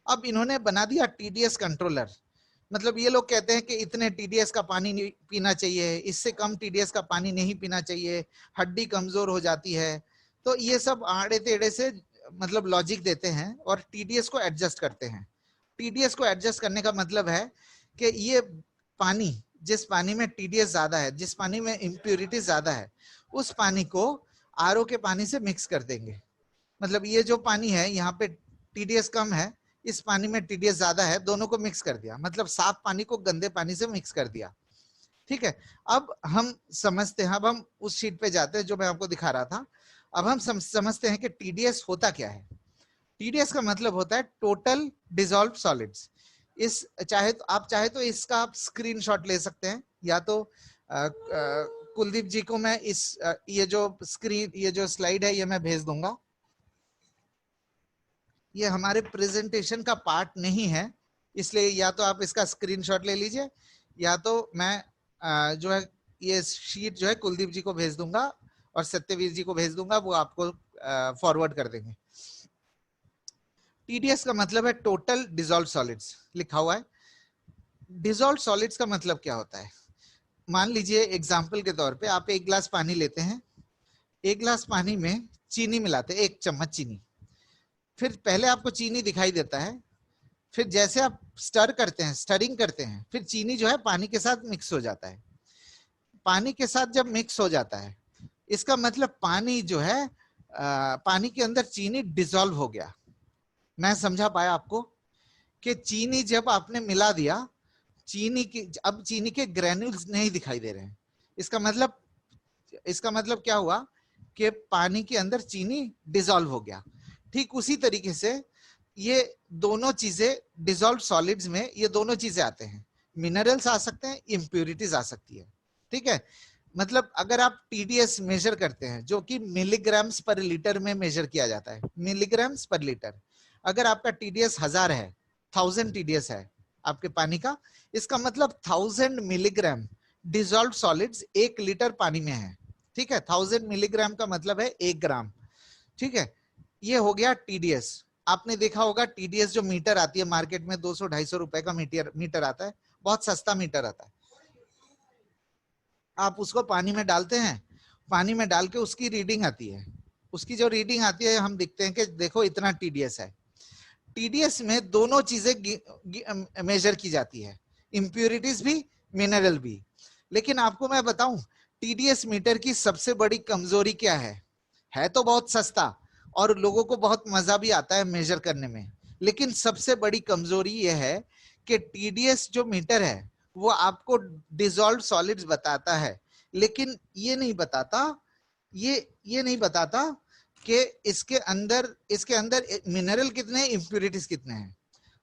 अब इन्होंने बना दिया टीडीएस कंट्रोलर। मतलब ये लोग कहते हैं कि इतने टीडीएस का पानी नहीं पीना चाहिए, इससे कम टीडीएस का पानी नहीं पीना चाहिए, हड्डी कमजोर हो जाती है। तो ये सब आड़े टेढ़े से मतलब लॉजिक देते हैं और टीडीएस को एडजस्ट करते हैं। टीडीएस को एडजस्ट करने का मतलब है कि ये पानी, जिस पानी में टीडीएस ज्यादा है, जिस पानी में इम्प्यूरिटी ज्यादा है, उस पानी को आरओ के पानी से मिक्स कर देंगे। मतलब ये जो पानी है यहाँ पे टीडीएस कम है, इस पानी में टीडीएस ज्यादा है, दोनों को मिक्स कर दिया। मतलब साफ पानी को गंदे पानी से मिक्स कर दिया। ठीक है, अब हम समझते हैं, अब हम उस शीट पे जाते हैं जो मैं आपको दिखा रहा था। अब हम समझते हैं कि टीडीएस होता क्या है। टीडीएस का मतलब होता है टोटल डिसॉल्व्ड सॉलिड्स। इस आप चाहे तो इसका आप स्क्रीनशॉट ले सकते हैं, या तो कुलदीप जी को मैं ये जो स्लाइड है ये मैं भेज दूंगा। ये हमारे प्रेजेंटेशन का पार्ट नहीं है, इसलिए या तो आप इसका स्क्रीनशॉट ले लीजिए, या तो मैं जो है ये शीट जो है कुलदीप जी को भेज दूंगा और सत्यवीर जी को भेज दूंगा, वो आपको फॉरवर्ड कर देंगे। टीडीएस का मतलब है टोटल डिसॉल्व्ड सॉलिड्स, लिखा हुआ है। डिसॉल्व्ड सॉलिड्स का मतलब क्या होता है, मान लीजिए एग्जांपल के तौर पे आप एक गिलास पानी लेते हैं, एक गिलास पानी में चीनी मिलाते हैं, 1 चम्मच चीनी। फिर पहले आपको चीनी दिखाई देता है, फिर जैसे आप स्टरिंग करते हैं, फिर चीनी जो है पानी के साथ मिक्स हो जाता है। पानी के साथ जब मिक्स हो जाता है, इसका मतलब पानी जो है पानी के अंदर चीनी डिसॉल्व हो गया। मैं समझा पाया आपको कि चीनी जब आपने मिला दिया, अब चीनी के ग्रेन्यूल्स नहीं दिखाई दे रहे हैं। इसका मतलब क्या हुआ कि पानी के अंदर चीनी डिसॉल्व हो गया। ठीक उसी तरीके से ये दोनों चीजें डिसॉल्व्ड सॉलिड्स में, ये दोनों चीजें आते हैं, मिनरल्स आ सकते हैं, इम्प्यूरिटीज आ सकती है। ठीक है, मतलब अगर आप टीडीएस मेजर करते हैं, जो कि मिलीग्राम्स पर लीटर में मेजर किया जाता है, मिलीग्राम्स पर लीटर। अगर आपका टीडीएस 1000 है, 1000 टीडीएस है आपके पानी का, इसका मतलब 1000 मिलीग्राम डिसॉल्व्ड सॉलिड्स 1 लीटर पानी में है। ठीक है, 1000 मिलीग्राम का मतलब है 1 ग्राम। ठीक है, ये हो गया टीडीएस। आपने देखा होगा टीडीएस जो मीटर आती है मार्केट में, 200-250 रुपए का मीटर आता है, बहुत सस्ता मीटर आता है। आप उसको पानी में डालते हैं, पानी में डाल के उसकी रीडिंग आती है, उसकी जो रीडिंग आती है हम देखते हैं कि देखो इतना टीडीएस है। टीडीएस में दोनों चीजें मेजर की जाती है, इंप्योरिटीज भी, मिनरल भी। लेकिन आपको मैं बताऊं, टीडीएस मीटर की सबसे बड़ी कमजोरी क्या है तो बहुत सस्ता और लोगों को बहुत मजा भी आता है मेजर करने में, लेकिन सबसे बड़ी कमजोरी यह है कि टीडीएस जो मीटर है वो आपको डिसॉल्व सॉलिड्स बताता है, लेकिन ये नहीं बताता, ये नहीं बताता कि इसके अंदर मिनरल कितने हैं, इंप्योरिटीज कितने हैं।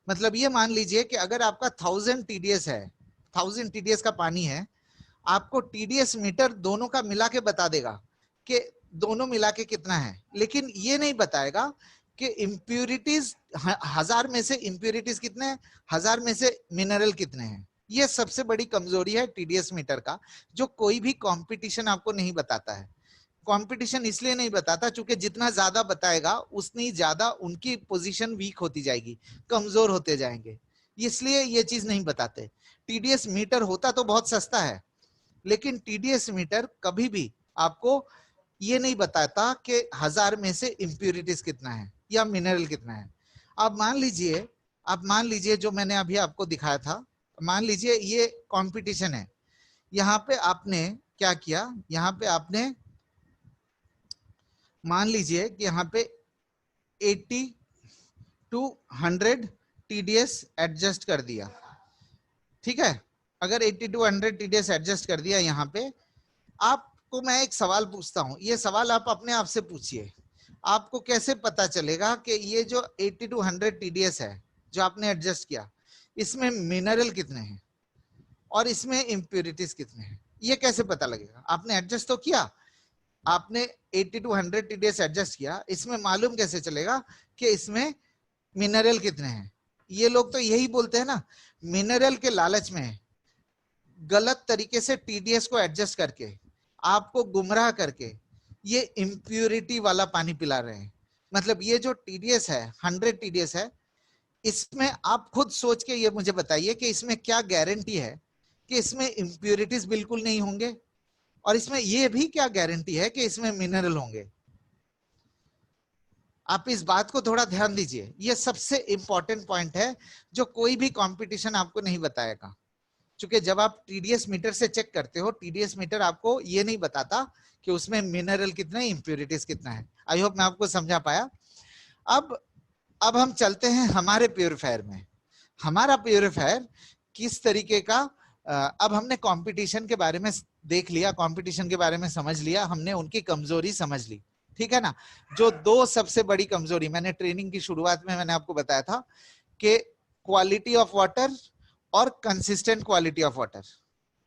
मतलब ये मान लीजिए कि अगर आपका 1000 टीडीएस है, 1000 टीडीएस का पानी है, आपको टीडीएस मीटर दोनों का मिला के बता देगा कि दोनों मिला के कितना है, लेकिन ये नहीं बताएगा कि इंप्योरिटीज 1000 में से इंप्योरिटीज कितने हैं, 1000 में से मिनरल कितने हैं। ये सबसे बड़ी कमजोरी है टीडीएस मीटर का, जो कोई भी कंपटीशन आपको नहीं बताता है। कंपटीशन इसलिए नहीं बताता क्योंकि जितना ज्यादा बताएगा उतनी ज्यादा उनकी पोजीशन वीक होती जाएगी, कमजोर होते जाएंगे, इसलिए ये चीज नहीं बताते। टीडीएस मीटर होता तो बहुत सस्ता है, लेकिन टीडीएस मीटर कभी भी आपको ये नहीं बताता कि 1000 में से इंप्योरिटीज कितना है या मिनरल कितना है। आप मान लीजिए जो मैंने अभी आपको दिखाया था, मान लीजिए ये कंपटीशन है, यहाँ पे आपने क्या किया, यहाँ पे आपने मान लीजिए कि यहाँ पे 80 to 100 टीडीएस एडजस्ट कर दिया, ठीक है। अगर 80 to 100 टीडीएस एडजस्ट कर दिया यहाँ पे, आपको मैं एक सवाल पूछता हूँ, ये सवाल आप अपने आप से पूछिए, आपको कैसे पता चलेगा कि ये जो 80 to 100 टीडीएस है जो आपने एडजस्ट किया, इसमें मिनरल कितने हैं और इसमें इंप्योरिटीज कितने हैं, ये कैसे पता लगेगा। आपने एडजस्ट तो किया, आपने 80 to 100 टीडीएस एडजस्ट किया, इसमें मालूम कैसे चलेगा कि इसमें मिनरल कितने हैं। ये लोग तो यही बोलते हैं ना, मिनरल के लालच में गलत तरीके से टीडीएस को एडजस्ट करके आपको गुमराह करके ये इंप्योरिटी वाला पानी पिला रहे हैं। मतलब ये जो टीडीएस है, 100 टीडीएस है, इसमें आप खुद सोच के ये मुझे बताइए कि इसमें क्या गारंटी है कि इसमें इंप्योरिटीज बिल्कुल नहीं होंगे, और इसमें ये भी क्या गारंटी है कि इसमें मिनरल होंगे। आप इस बात को थोड़ा ध्यान दीजिए, ये सबसे इंपॉर्टेंट पॉइंट है जो कोई भी कंपटीशन आपको नहीं बताएगा। क्योंकि जब आप टीडीएस मीटर से चेक करते हो, टीडीएस मीटर आपको ये नहीं बताता कि उसमें मिनरल कितना है, इंप्योरिटीज कितना है। आई होप मैं आपको समझा पाया। अब हम चलते हैं हमारे प्यूरिफायर में। हमारा प्यूरिफायर किस तरीके का, अब हमने कंपटीशन के बारे में देख लिया, कंपटीशन के बारे में समझ लिया, हमने उनकी कमजोरी समझ ली, ठीक है ना। जो दो सबसे बड़ी कमजोरी, मैंने ट्रेनिंग की शुरुआत में मैंने आपको बताया था कि क्वालिटी ऑफ वाटर और consistent quality of water,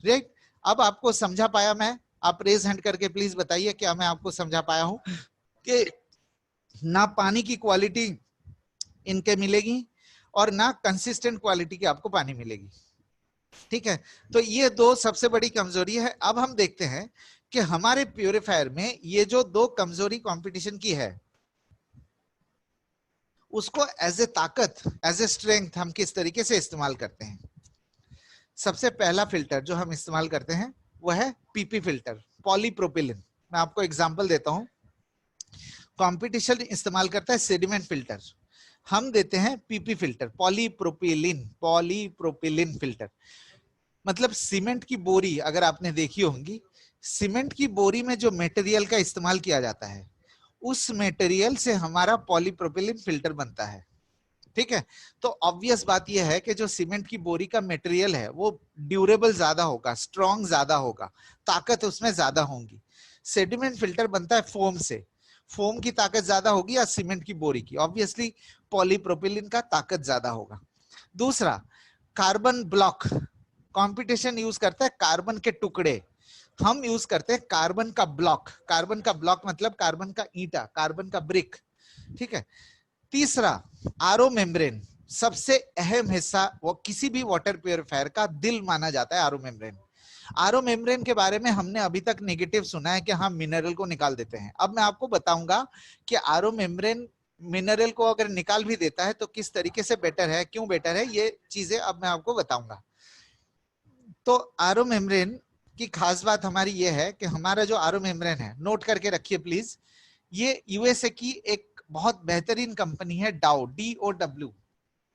right. अब आपको समझा पाया मैं, आप रेज हैंड करके प्लीज बताइए क्या मैं आपको समझा पाया हूं कि ना पानी की क्वालिटी इनके मिलेगी और ना कंसिस्टेंट क्वालिटी की आपको पानी मिलेगी, ठीक है। तो ये दो सबसे बड़ी कमजोरी है। अब हम देखते हैं कि हमारे प्यूरिफायर में ये जो दो कमजोरी कंपटीशन की है, उसको एज ए ताकत, एज ए स्ट्रेंथ हम किस तरीके से इस्तेमाल करते हैं। सबसे पहला फिल्टर जो हम इस्तेमाल करते हैं वो है पीपी फिल्टर, पॉलीप्रोपिलीन। मैं आपको एग्जांपल देता हूं। कंपटीशन इस्तेमाल करता है सेडिमेंट फिल्टर, हम देते हैं पीपी फिल्टर, पॉलीप्रोपिलीन फिल्टर। मतलब सीमेंट की बोरी अगर आपने देखी होंगी, सीमेंट की बोरी में जो मटेरियल का इस्तेमाल किया जाता है, उस मटेरियल से हमारा पॉलीप्रोपिलीन फिल्टर बनता है, ठीक है। तो ऑब्वियस बात यह है कि जो सीमेंट की बोरी का मटेरियल है वो ड्यूरेबल ज्यादा होगा, स्ट्रॉन्ग ज्यादा होगा, ताकत उसमें ज्यादा होगी। सेडिमेंट फिल्टर बनता है फोम से, फोम की ताकत ज्यादा होगी या सीमेंट की बोरी की, ऑब्वियसली पॉलीप्रोपिलीन का ताकत ज्यादा होगा। दूसरा, कार्बन ब्लॉक, कंपटीशन यूज करता है कार्बन के टुकड़े, हम यूज करते हैं कार्बन का ब्लॉक। कार्बन का ब्लॉक मतलब कार्बन का ईंटा, कार्बन का ब्रिक, ठीक है। तीसरा, आरओ मेम्ब्रेन, सबसे अहम हिस्सा, वो किसी भी वाटर प्यूरिफायर का दिल माना जाता है आरओ मेम्ब्रेन। आरओ मेम्ब्रेन के बारे में हमने अभी तक नेगेटिव सुना है कि हम मिनरल को निकाल देते हैं। अब मैं आपको बताऊंगा कि आरओ मेम्ब्रेन मिनरल को अगर निकाल भी देता है तो किस तरीके से बेटर है, क्यों बेटर है, ये चीजें अब मैं आपको बताऊंगा। तो आरओ मेम्ब्रेन की खास बात हमारी ये है कि हमारा जो आरओ मेम्ब्रेन है, नोट करके रखिए प्लीज, ये यूएसए की एक बहुत बेहतरीन कंपनी है डाउ, DOW।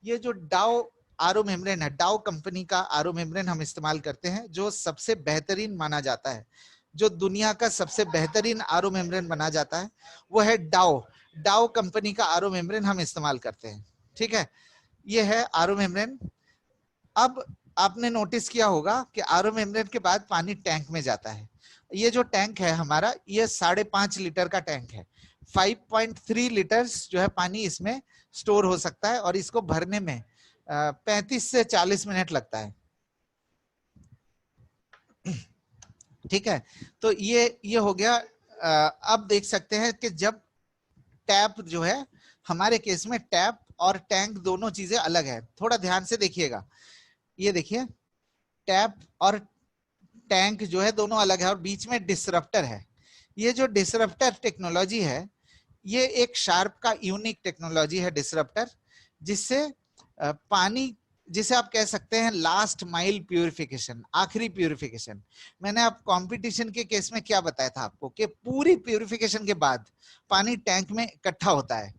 ये जो डाउ आरओ मेम्ब्रेन है, डाउ कंपनी का आरओ मेम्ब्रेन हम इस्तेमाल करते हैं, जो सबसे बेहतरीन माना जाता है। जो दुनिया का सबसे बेहतरीन आरओ मेम्ब्रेन बना जाता है वो है डाउ। डाउ कंपनी का आरओ मेम्ब्रेन हम इस्तेमाल करते हैं, ठीक है। ये है आरओ मेम्ब्रेन। अब आपने नोटिस किया होगा कि आरओ मेम्ब्रेन के बाद पानी टैंक में जाता है। ये जो टैंक है हमारा, ये 5.5 लीटर का टैंक है। 5.3 लीटर्स जो है पानी इसमें स्टोर हो सकता है, और इसको भरने में 35 से 40 मिनट लगता है, ठीक है। तो ये हो गया। अब देख सकते हैं कि जब टैप जो है, हमारे केस में टैप और टैंक दोनों चीजें अलग है। थोड़ा ध्यान से देखिएगा, ये देखिए टैप और टैंक जो है दोनों अलग है, और बीच में डिसरप्टर है। ये जो डिसरप्टर टेक्नोलॉजी है, ये एक शार्प का यूनिक टेक्नोलॉजी है डिसरप्टर, जिससे पानी, जिसे आप कह सकते हैं लास्ट माइल प्यूरिफिकेशन, आखिरी प्यूरिफिकेशन। मैंने आप कंपटीशन के केस में क्या बताया था आपको कि पूरी प्यूरिफिकेशन के बाद पानी टैंक में इकट्ठा होता है,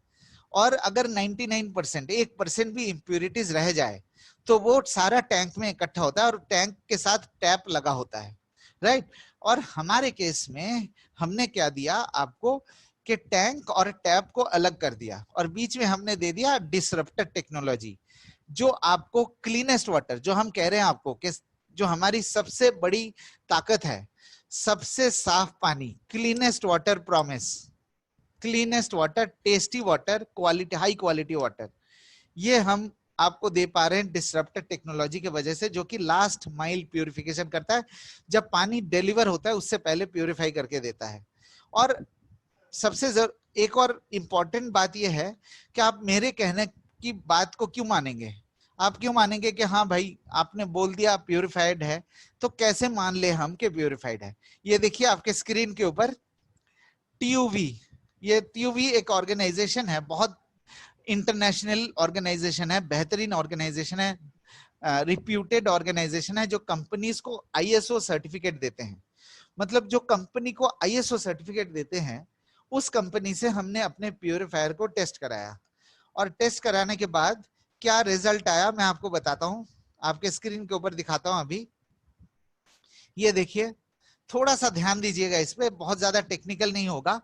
और अगर 99%, 1% भी इम्प्यूरिटीज रह जाए तो वो सारा टैंक में इकट्ठा होता है, और टैंक के साथ टैप लगा होता है, राइट। और हमारे केस में हमने क्या दिया आपको कि टैंक और टैप को अलग कर दिया, और बीच में हमने दे दिया डिसरप्टर टेक्नोलॉजी, जो आपको क्लीनेस्ट वाटर, जो हम कह रहे हैं आपको कि जो हमारी सबसे बड़ी ताकत है, सबसे साफ पानी, cleanest water promise, cleanest water, tasty water, quality, high quality water, ये हम आपको दे पा रहे हैं डिसरप्टर टेक्नोलॉजी की वजह से, जो कि लास्ट माइल प्यूरिफिकेशन करता है। जब पानी डिलीवर होता है उससे पहले प्यूरिफाई करके देता है। और सबसे एक और इंपॉर्टेंट बात यह है कि आप मेरे कहने की बात को क्यों मानेंगे? आप क्यों मानेंगे कि हाँ भाई आपने बोल दिया प्यूरिफाइड है, तो कैसे मान ले हम कि प्यूरिफाइड है? ये देखिए आपके स्क्रीन के ऊपर टीयूवी, ये टीयूवी एक ऑर्गेनाइजेशन है, बहुत इंटरनेशनल ऑर्गेनाइजेशन है, बेहतरीन ऑर्गेनाइजेशन है, रिप्यूटेड ऑर्गेनाइजेशन है, जो कंपनीज को आईएसओ सर्टिफिकेट देते हैं। मतलब जो कंपनी को आईएसओ सर्टिफिकेट देते हैं, उस कंपनी से हमने अपने प्यूरिफायर को टेस्ट कराया, और टेस्ट कराने के बाद क्या रिजल्ट आया मैं आपको बताता हूं। आपके स्क्रीन के ऊपर दिखाता हूं अभी, ये देखिए, थोड़ा सा ध्यान दीजिएगा इस पे, बहुत ज्यादा टेक्निकल नहीं होगा।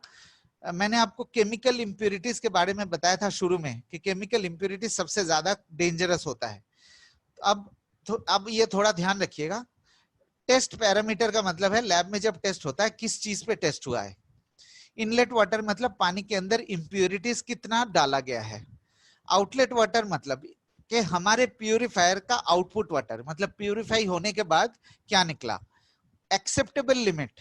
मैंने आपको केमिकल इंप्यूरिटीज के बारे में बताया था शुरू में कि केमिकल इंप्यूरिटीज सबसे ज्यादा डेंजरस होता है। अब ये थोड़ा ध्यान रखिएगा। टेस्ट पैरामीटर का मतलब है लैब में जब टेस्ट होता है किस चीज पे टेस्ट हुआ है। इनलेट वाटर मतलब पानी के अंदर इंप्यूरिटीज कितना डाला गया है। आउटलेट वाटर मतलब कि हमारे प्यूरिफायर का आउटपुट वाटर, मतलब प्यूरिफाई होने के बाद क्या निकला। एक्सेप्टेबल लिमिट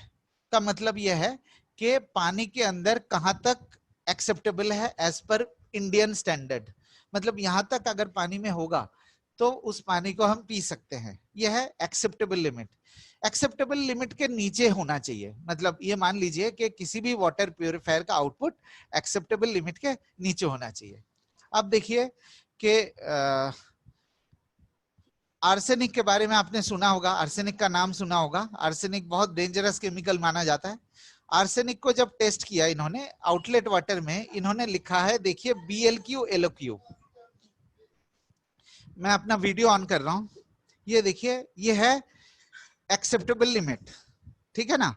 का मतलब यह है कि पानी के अंदर कहां तक एक्सेप्टेबल है एज पर इंडियन स्टैंडर्ड, मतलब यहां तक अगर पानी में होगा तो उस पानी को हम पी सकते हैं, यह है एक्सेप्टेबल लिमिट। एक्सेप्टेबल लिमिट के नीचे होना चाहिए, मतलब ये मान लीजिए कि किसी भी वाटर प्यूरिफायर का आउटपुट एक्सेप्टेबल लिमिट के नीचे होना चाहिए। अब देखिए कि आर्सेनिक के बारे में आपने सुना होगा, आर्सेनिक का नाम सुना होगा। आर्सेनिक बहुत डेंजरस केमिकल माना जाता है। आर्सेनिक को जब टेस्ट किया इन्होंने आउटलेट वाटर में, इन्होंने लिखा है, देखिए BLQ LOQ। मैं अपना वीडियो ऑन कर रहा हूं, ये देखिए, ये है एक्सेप्टेबल लिमिट, ठीक है ना।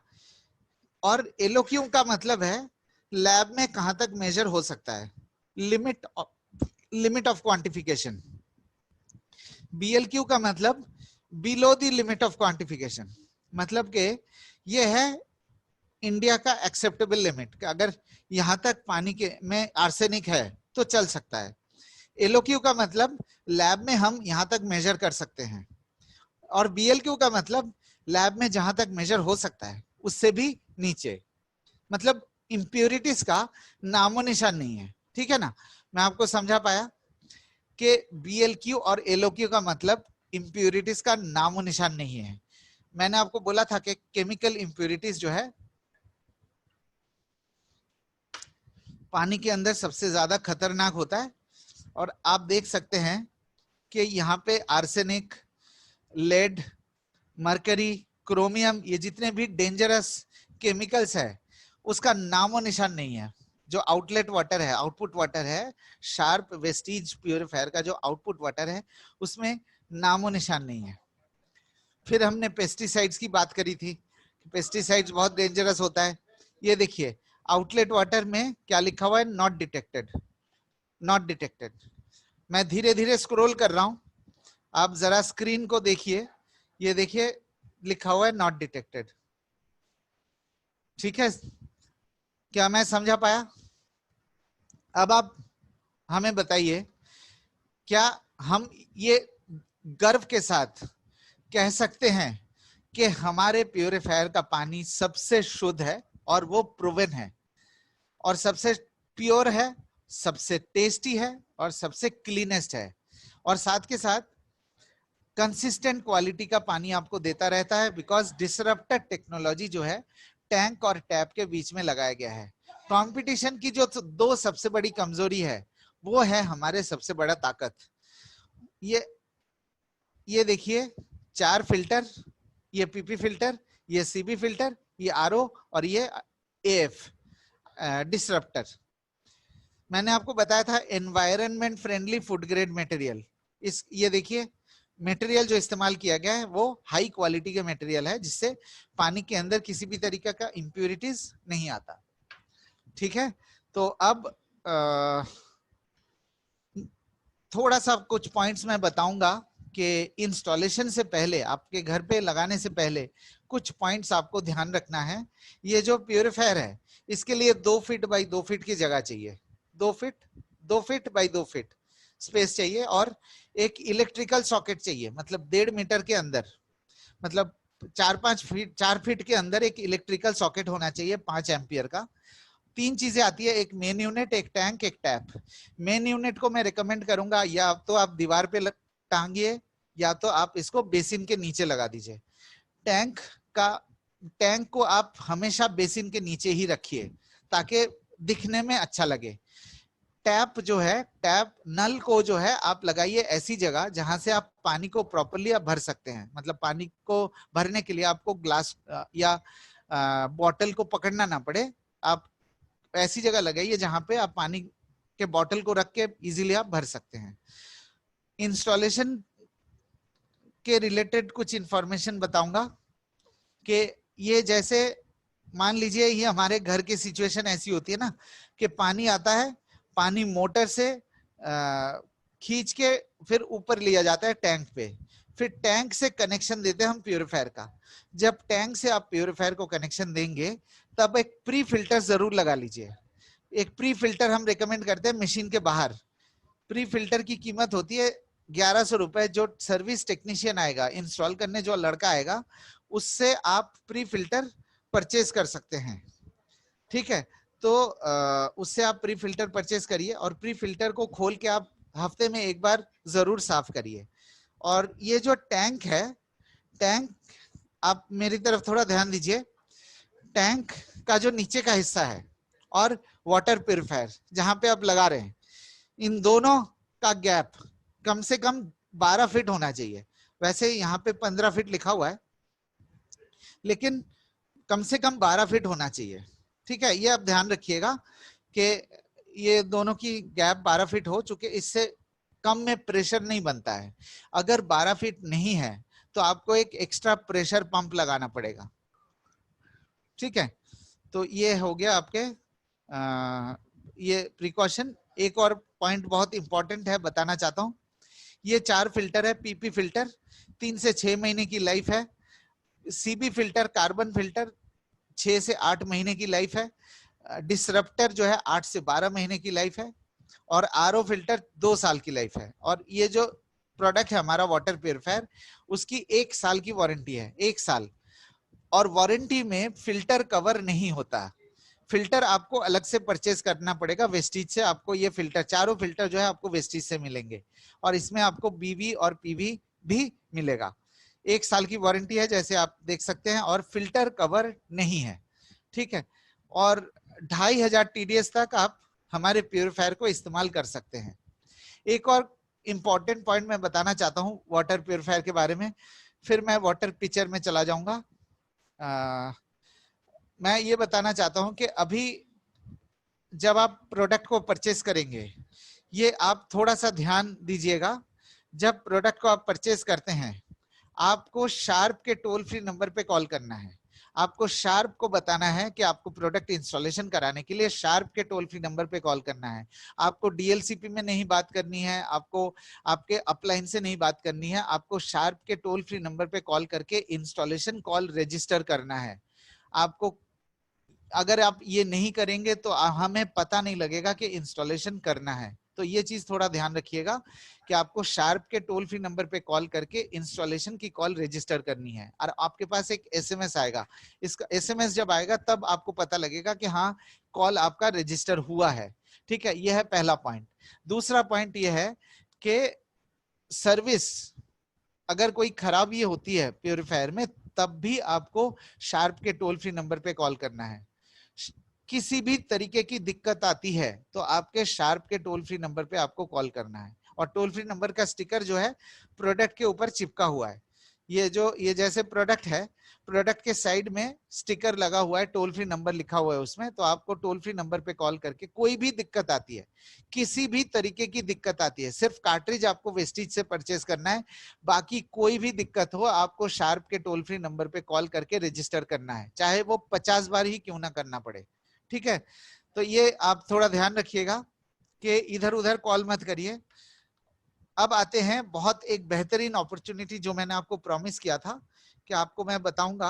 और LOQ का मतलब है लैब में कहां तक मेजर हो सकता है, लिमिट ऑफ क्वांटिफिकेशन। BLQ का मतलब below the limit of quantification, मतलब कि ये है इंडिया का एक्सेप्टेबल लिमिट, अगर यहां तक पानी के में आर्सेनिक है तो चल सकता है। LOQ का मतलब लैब में हम यहां तक मेजर कर सकते हैं, और BLQ का मतलब लैब में जहां तक मेजर हो सकता है उससे भी नीचे, मतलब इंप्योरिटीज का नामो निशान नहीं है, ठीक है ना। मैं आपको समझा पाया कि BLQ और LOQ का मतलब इंप्योरिटीज का नामो निशान नहीं है। मैंने आपको बोला था कि केमिकल इंप्योरिटीज जो है पानी के अंदर सबसे ज्यादा खतरनाक होता है, और आप देख सकते हैं कि यहाँ पे आर्सेनिक, लेड, मरकरी, क्रोमियम, ये जितने भी डेंजरस केमिकल्स है उसका नामो निशान नहीं है। जो आउटलेट वाटर है, आउटपुट वाटर है, शार्प वेस्टीज प्यूरिफायर का जो आउटपुट वाटर है उसमें नामो निशान नहीं है। फिर हमने पेस्टिसाइड्स की बात करी थी, पेस्टिसाइड्स बहुत डेंजरस होता है। ये देखिए आउटलेट वाटर में क्या लिखा हुआ है, नॉट डिटेक्टेड, नॉट डिटेक्टेड। मैं धीरे धीरे स्क्रॉल कर रहा हूं, आप जरा स्क्रीन को देखिए, ये देखिए लिखा हुआ है नॉट डिटेक्टेड। ठीक है, क्या मैं समझा पाया? अब आप हमें बताइए, क्या हम ये गर्व के साथ कह सकते हैं कि हमारे प्यूरिफायर का पानी सबसे शुद्ध है और वो प्रूवन है और सबसे प्योर है, सबसे टेस्टी है और सबसे क्लीनेस्ट है, और साथ के साथ कंसिस्टेंट क्वालिटी का पानी आपको देता रहता है, बिकॉज डिसरप्टेड टेक्नोलॉजी जो है टैंक और टैप के बीच में लगाया गया है। कंपटीशन की जो दो सबसे बड़ी कमजोरी है वो है हमारे सबसे बड़ा ताकत। ये देखिए 4 फिल्टर, ये पीपी फिल्टर, ये सीबी फिल्टर, ये आरओ और ये एएफ डिसरप्टर। मैंने आपको बताया था environment friendly food grade material. ये देखिए मटेरियल जो इस्तेमाल किया गया है वो हाई क्वालिटी का मटेरियल है, जिससे पानी के अंदर किसी भी तरीके का इंप्योरिटीज नहीं आता। ठीक है, तो अब थोड़ा सा कुछ पॉइंट्स मैं बताऊंगा कि इंस्टॉलेशन से पहले, आपके घर पे लगाने से पहले कुछ पॉइंट्स आपको ध्यान रखना है। ये जो प्यूरिफायर है इसके लिए 2 फीट बाई 2 फीट की जगह चाहिए, 2 फीट बाई 2 फीट स्पेस चाहिए, और एक इलेक्ट्रिकल सॉकेट चाहिए, मतलब 1.5 मीटर के अंदर, मतलब 4 फीट के अंदर एक इलेक्ट्रिकल सॉकेट होना चाहिए 5 एम्पियर का। 3 चीजें आती है, एक मेन यूनिट, एक टैंक, एक टैप। मेन यूनिट को मैं रिकमेंड करूंगा या तो आप दीवार पे टांगिए या तो आप इसको बेसिन के नीचे लगा दीजिए। टैंक को आप हमेशा बेसिन के नीचे ही रखिए ताकि दिखने में अच्छा लगे। टैप जो है, टैप नल को जो है आप लगाइए ऐसी जगह जहां से आप पानी को प्रॉपर्ली आप भर सकते हैं, मतलब पानी को भरने के लिए आपको ग्लास या बॉटल को पकड़ना ना पड़े। आप ऐसी जगह लगाइए जहां पे आप पानी के बॉटल को रख के इजीली आप भर सकते हैं। इंस्टॉलेशन के रिलेटेड कुछ इंफॉर्मेशन बताऊंगा कि ये जैसे मान लीजिए ये हमारे घर की सिचुएशन ऐसी होती है ना कि पानी आता है, पानी मोटर से खींच के फिर ऊपर लिया जाता है टैंक पे, फिर टैंक से कनेक्शन देते हैं हम प्यूरिफायर का। जब टैंक से आप प्यूरिफायर को कनेक्शन देंगे तब एक प्री फिल्टर जरूर लगा लीजिए। एक प्री फिल्टर हम रेकमेंड करते हैं मशीन के बाहर। प्री फिल्टर की कीमत होती है 1100 रुपए। जो सर्विस टेक्नीशियन आएगा, इंस्टॉल करने जो लड़का आएगा, उससे आप प्री फिल्टर परचेज कर सकते हैं। ठीक है, तो उससे आप प्री फिल्टर परचेज करिए और प्री फिल्टर को खोल के आप हफ्ते में एक बार जरूर साफ करिए। और ये जो टैंक है, टैंक आप मेरी तरफ थोड़ा ध्यान दीजिए, टैंक का जो नीचे का हिस्सा है और वाटर प्यूरिफायर जहां पे आप लगा रहे हैं, इन दोनों का गैप कम से कम 12 फीट होना चाहिए। वैसे यहाँ पे 15 फीट लिखा हुआ है, लेकिन कम से कम 12 फीट होना चाहिए। ठीक है, ये आप ध्यान रखिएगा कि ये दोनों की गैप 12 फीट हो, चुके इससे कम में प्रेशर नहीं बनता है। अगर 12 फीट नहीं है तो आपको एक एक्स्ट्रा प्रेशर पंप लगाना पड़ेगा। ठीक है, तो ये हो गया आपके ये प्रिकॉशन। एक और पॉइंट बहुत इंपॉर्टेंट है, बताना चाहता हूं। ये 4 फिल्टर है, पीपी फिल्टर 3 से 6 महीने की लाइफ है, सीबी फिल्टर कार्बन फिल्टर 6 से 8 महीने की लाइफ है, डिसरप्टर जो है 8 से 12 महीने की लाइफ है, और आरओ फिल्टर 2 साल की लाइफ है। और ये जो प्रोडक्ट है हमारा वाटर प्यूरिफायर, उसकी 1 साल की वारंटी है, 1 साल। और वारंटी में फिल्टर कवर नहीं होता, फिल्टर आपको अलग से परचेज करना पड़ेगा वेस्टीज से। आपको ये फिल्टर, चारों फिल्टर जो है आपको वेस्टीज से मिलेंगे, और इसमें आपको बीवी और पीवी भी मिलेगा। 1 साल की वारंटी है जैसे आप देख सकते हैं, और फिल्टर कवर नहीं है। ठीक है, और 2500 TDS तक आप हमारे प्यूरिफायर को इस्तेमाल कर सकते हैं। एक और इंपॉर्टेंट पॉइंट मैं बताना चाहता हूं वाटर प्यूरिफायर के बारे में, फिर मैं वाटर पिक्चर में चला जाऊंगा। मैं ये बताना चाहता हूं कि अभी जब आप प्रोडक्ट को परचेस करेंगे, ये आप थोड़ा सा ध्यान दीजिएगा, जब प्रोडक्ट को आप परचेस करते हैं आपको शार्प के टोल फ्री नंबर पे कॉल करना है। आपको शार्प को बताना है कि आपको प्रोडक्ट इंस्टॉलेशन कराने के लिए शार्प के टोल फ्री नंबर पे कॉल करना है। आपको डीएलसीपी में नहीं बात करनी है, आपको आपके अपलाइन से नहीं बात करनी है, आपको शार्प के टोल फ्री नंबर पे कॉल करके इंस्टॉलेशन कॉल रजिस्टर करना है। आपको अगर आप ये नहीं करेंगे तो हमें पता नहीं लगेगा कि इंस्टॉलेशन करना है। तो ये चीज थोड़ा ध्यान रखिएगा कि आपको शार्प के टोल फ्री नंबर पे कॉल करके इंस्टॉलेशन की कॉल रजिस्टर करनी है, और आपके पास एक एसएमएस आएगा। इसका एसएमएस जब आएगा तब आपको पता लगेगा कि हाँ कॉल आपका रजिस्टर हुआ है। ठीक है, यह है पहला पॉइंट। दूसरा पॉइंट यह है कि सर्विस अगर कोई खराबी होती है प्यूरिफायर में तब भी आपको शार्प के टोल फ्री नंबर पे कॉल करना है। किसी भी तरीके की दिक्कत आती है तो आपके शार्प के टोल फ्री नंबर पे आपको कॉल करना है। और टोल फ्री नंबर का स्टिकर जो है प्रोडक्ट के ऊपर चिपका हुआ है। ये जैसे प्रोडक्ट है, प्रोडक्ट के साइड में स्टिकर लगा हुआ है, टोल फ्री नंबर लिखा हुआ है उसमें। तो आपको टोल फ्री नंबर पे कॉल करके कोई भी दिक्कत आती है, किसी भी तरीके की दिक्कत आती है, सिर्फ कार्ट्रिज आपको वेस्टिज से परचेज करना है, बाकी कोई भी दिक्कत हो आपको शार्प के टोल फ्री नंबर पे कॉल करके रजिस्टर करना है, चाहे वो 50 बार ही क्यों ना करना पड़े। ठीक है, तो ये आप थोड़ा ध्यान रखिएगा कि इधर उधर कॉल मत करिए। अब आते हैं बहुत एक बेहतरीन अपॉर्चुनिटी जो मैंने आपको प्रॉमिस किया था कि आपको मैं बताऊंगा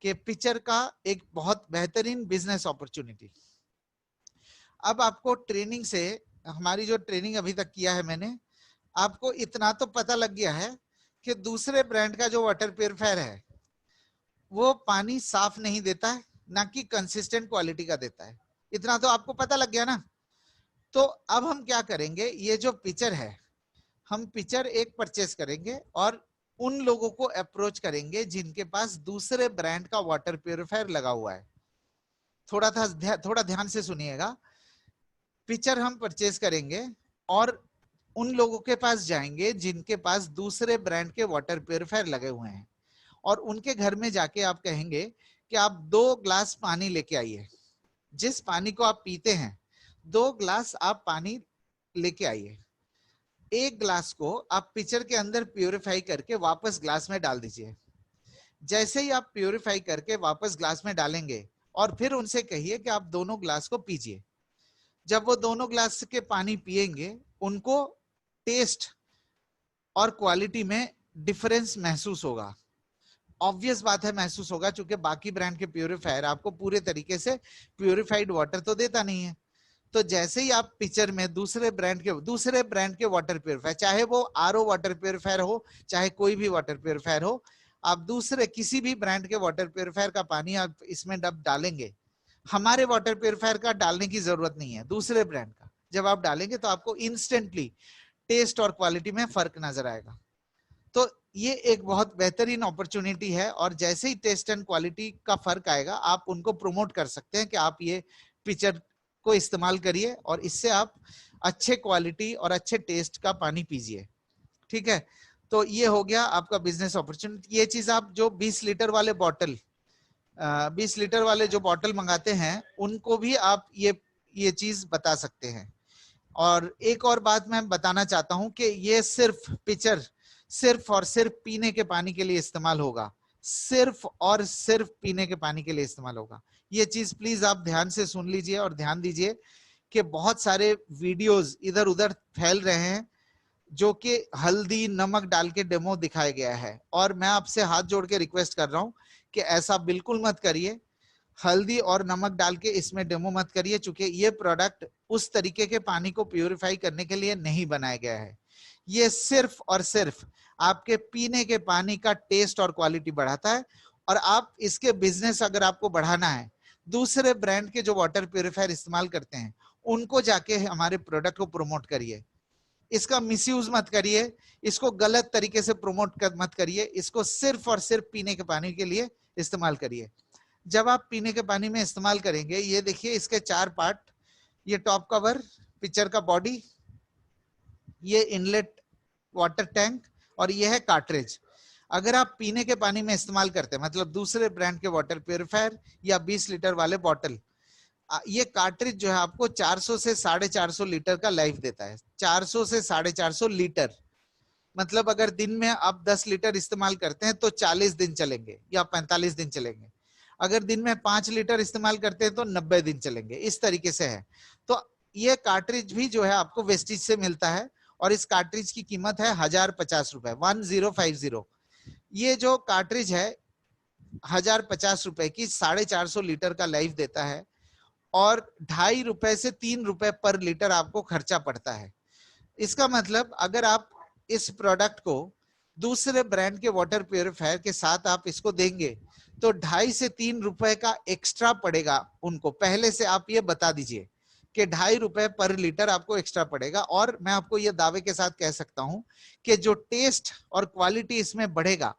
कि पिक्चर का एक बहुत बेहतरीन बिजनेस अपॉर्चुनिटी। अब आपको ट्रेनिंग से, हमारी जो ट्रेनिंग अभी तक किया है मैंने, आपको इतना तो पता लग गया है कि दूसरे ब्रांड का जो वाटर प्यूरिफायर है वो पानी साफ नहीं देता है, ना कि कंसिस्टेंट क्वालिटी का देता है। इतना तो आपको पता लग गया ना। तो अब हम क्या करेंगे, ये जो पिक्चर है हम पिक्चर एक परचेस करेंगे और उन लोगों को अप्रोच करेंगे जिनके पास दूसरे ब्रांड का वाटर प्यूरिफायर लगा हुआ है। थोड़ा ध्यान से सुनिएगा। पिक्चर हम परचेस करेंगे और उन लोगों के पास जाएंगे जिनके पास दूसरे ब्रांड के वाटर प्यूरिफायर लगे हुए हैं, और उनके घर में जाके आप कहेंगे कि आप 2 ग्लास पानी लेके आइए। जिस पानी को आप पीते हैं 2 ग्लास आप पानी लेके आइए। एक ग्लास को आप पिक्चर के अंदर प्यूरिफाई करके वापस ग्लास में डाल दीजिए। जैसे ही आप प्यूरिफाई करके वापस ग्लास में डालेंगे और फिर उनसे कहिए कि आप दोनों ग्लास को पीजिए। जब वो दोनों ग्लास के पानी पिएंगे उनको टेस्ट और क्वालिटी में डिफरेंस महसूस होगा। ऑब्वियस बात है महसूस होगा, क्योंकि बाकी ब्रांड के प्यूरिफायर आपको पूरे तरीके से प्यूरिफाइड वाटर तो देता नहीं है। तो जैसे ही आप पिक्चर में दूसरे ब्रांड के वाटर प्यूरिफायर, चाहे वो आरओ वाटर प्यूरिफायर हो चाहे कोई भी वाटर प्यूरिफायर हो, आप दूसरे किसी भी ब्रांड के वाटर प्यूरिफायर का पानी आप इसमें डालेंगे। हमारे वाटर प्यूरिफायर का डालने की जरूरत नहीं है, दूसरे ब्रांड का जब आप डालेंगे तो आपको इंस्टेंटली टेस्ट और क्वालिटी में फर्क नजर आएगा। तो ये एक बहुत बेहतरीन अपॉर्चुनिटी है, और जैसे ही टेस्ट एंड क्वालिटी का फर्क आएगा आप उनको प्रमोट कर सकते हैं कि आप ये पिक्चर को इस्तेमाल करिए और इससे आप अच्छे क्वालिटी और अच्छे टेस्ट का पानी पीजिए। ठीक है, तो ये हो गया आपका बिजनेस अपॉर्चुनिटी। ये चीज आप जो 20 लीटर वाले बॉटल 20 लीटर वाले जो बॉटल मंगाते हैं उनको भी आप ये चीज बता सकते हैं। और एक और बात मैं बताना चाहता हूं कि ये सिर्फ पिक्चर सिर्फ और सिर्फ पीने के पानी के लिए इस्तेमाल होगा, सिर्फ और सिर्फ पीने के पानी के लिए इस्तेमाल होगा। ये चीज प्लीज आप ध्यान से सुन लीजिए और ध्यान दीजिए कि बहुत सारे वीडियोस इधर उधर फैल रहे हैं जो कि हल्दी नमक डाल के डेमो दिखाया गया है, और मैं आपसे हाथ जोड़ के रिक्वेस्ट कर रहा हूं कि ऐसा बिल्कुल मत करिए। हल्दी और नमक डाल के इसमें डेमो मत करिए, क्योंकि ये प्रोडक्ट उस तरीके के पानी को प्यूरिफाई करने के लिए नहीं बनाया गया है। ये सिर्फ और सिर्फ आपके पीने के पानी का टेस्ट और क्वालिटी बढ़ाता है। और आप इसके बिजनेस अगर आपको बढ़ाना है, दूसरे ब्रांड के जो वाटर प्यूरिफायर इस्तेमाल करते हैं उनको जाके हमारे प्रोडक्ट को प्रमोट करिए। इसका मिसयूज मत करिए, इसको गलत तरीके से प्रमोट मत करिए, इसको सिर्फ और सिर्फ पीने के पानी के लिए इस्तेमाल करिए। जब आप पीने के पानी में इस्तेमाल करेंगे, ये देखिए इसके 4 पार्ट, ये टॉप कवर, पिक्चर का बॉडी, ये इनलेट वाटर टैंक, और ये है कार्ट्रिज। अगर आप पीने के पानी में इस्तेमाल करते हैं, मतलब दूसरे ब्रांड के वाटर प्यूरिफायर या 20 लीटर वाले बॉटल, ये कार्ट्रिज जो है आपको 400 से 450 लीटर का लाइफ देता है। 400 से 450 लीटर, मतलब अगर दिन में आप 10 लीटर इस्तेमाल करते हैं तो 40 दिन चलेंगे या 45 दिन चलेंगे। अगर दिन में 5 लीटर इस्तेमाल करते हैं तो 90 दिन चलेंगे। इस तरीके से है। तो ये कार्ट्रिज भी जो है आपको वेस्टिज से मिलता है और इस कार्ट्रिज की कीमत है 1050 रुपए, 1050। ये जो कार्ट्रिज है 1050 रुपए की 450 लीटर का लाइफ देता है और 2.5 रुपए से 3 रुपए पर लीटर आपको खर्चा पड़ता है। इसका मतलब अगर आप इस प्रोडक्ट को दूसरे ब्रांड के वाटर प्यूरिफायर के साथ आप इसको देंगे तो 2.5 से 3 रुपए का एक्स्ट्रा पड़ेगा उनको। पहले से आप ये बता दीजिए कि 2.5 रुपए पर लीटर आपको एक्स्ट्रा पड़ेगा। और मैं आपको ये दावे के साथ कह सकता हूं कि जो टेस्ट और क्वालिटी इसमें बढ़ेगा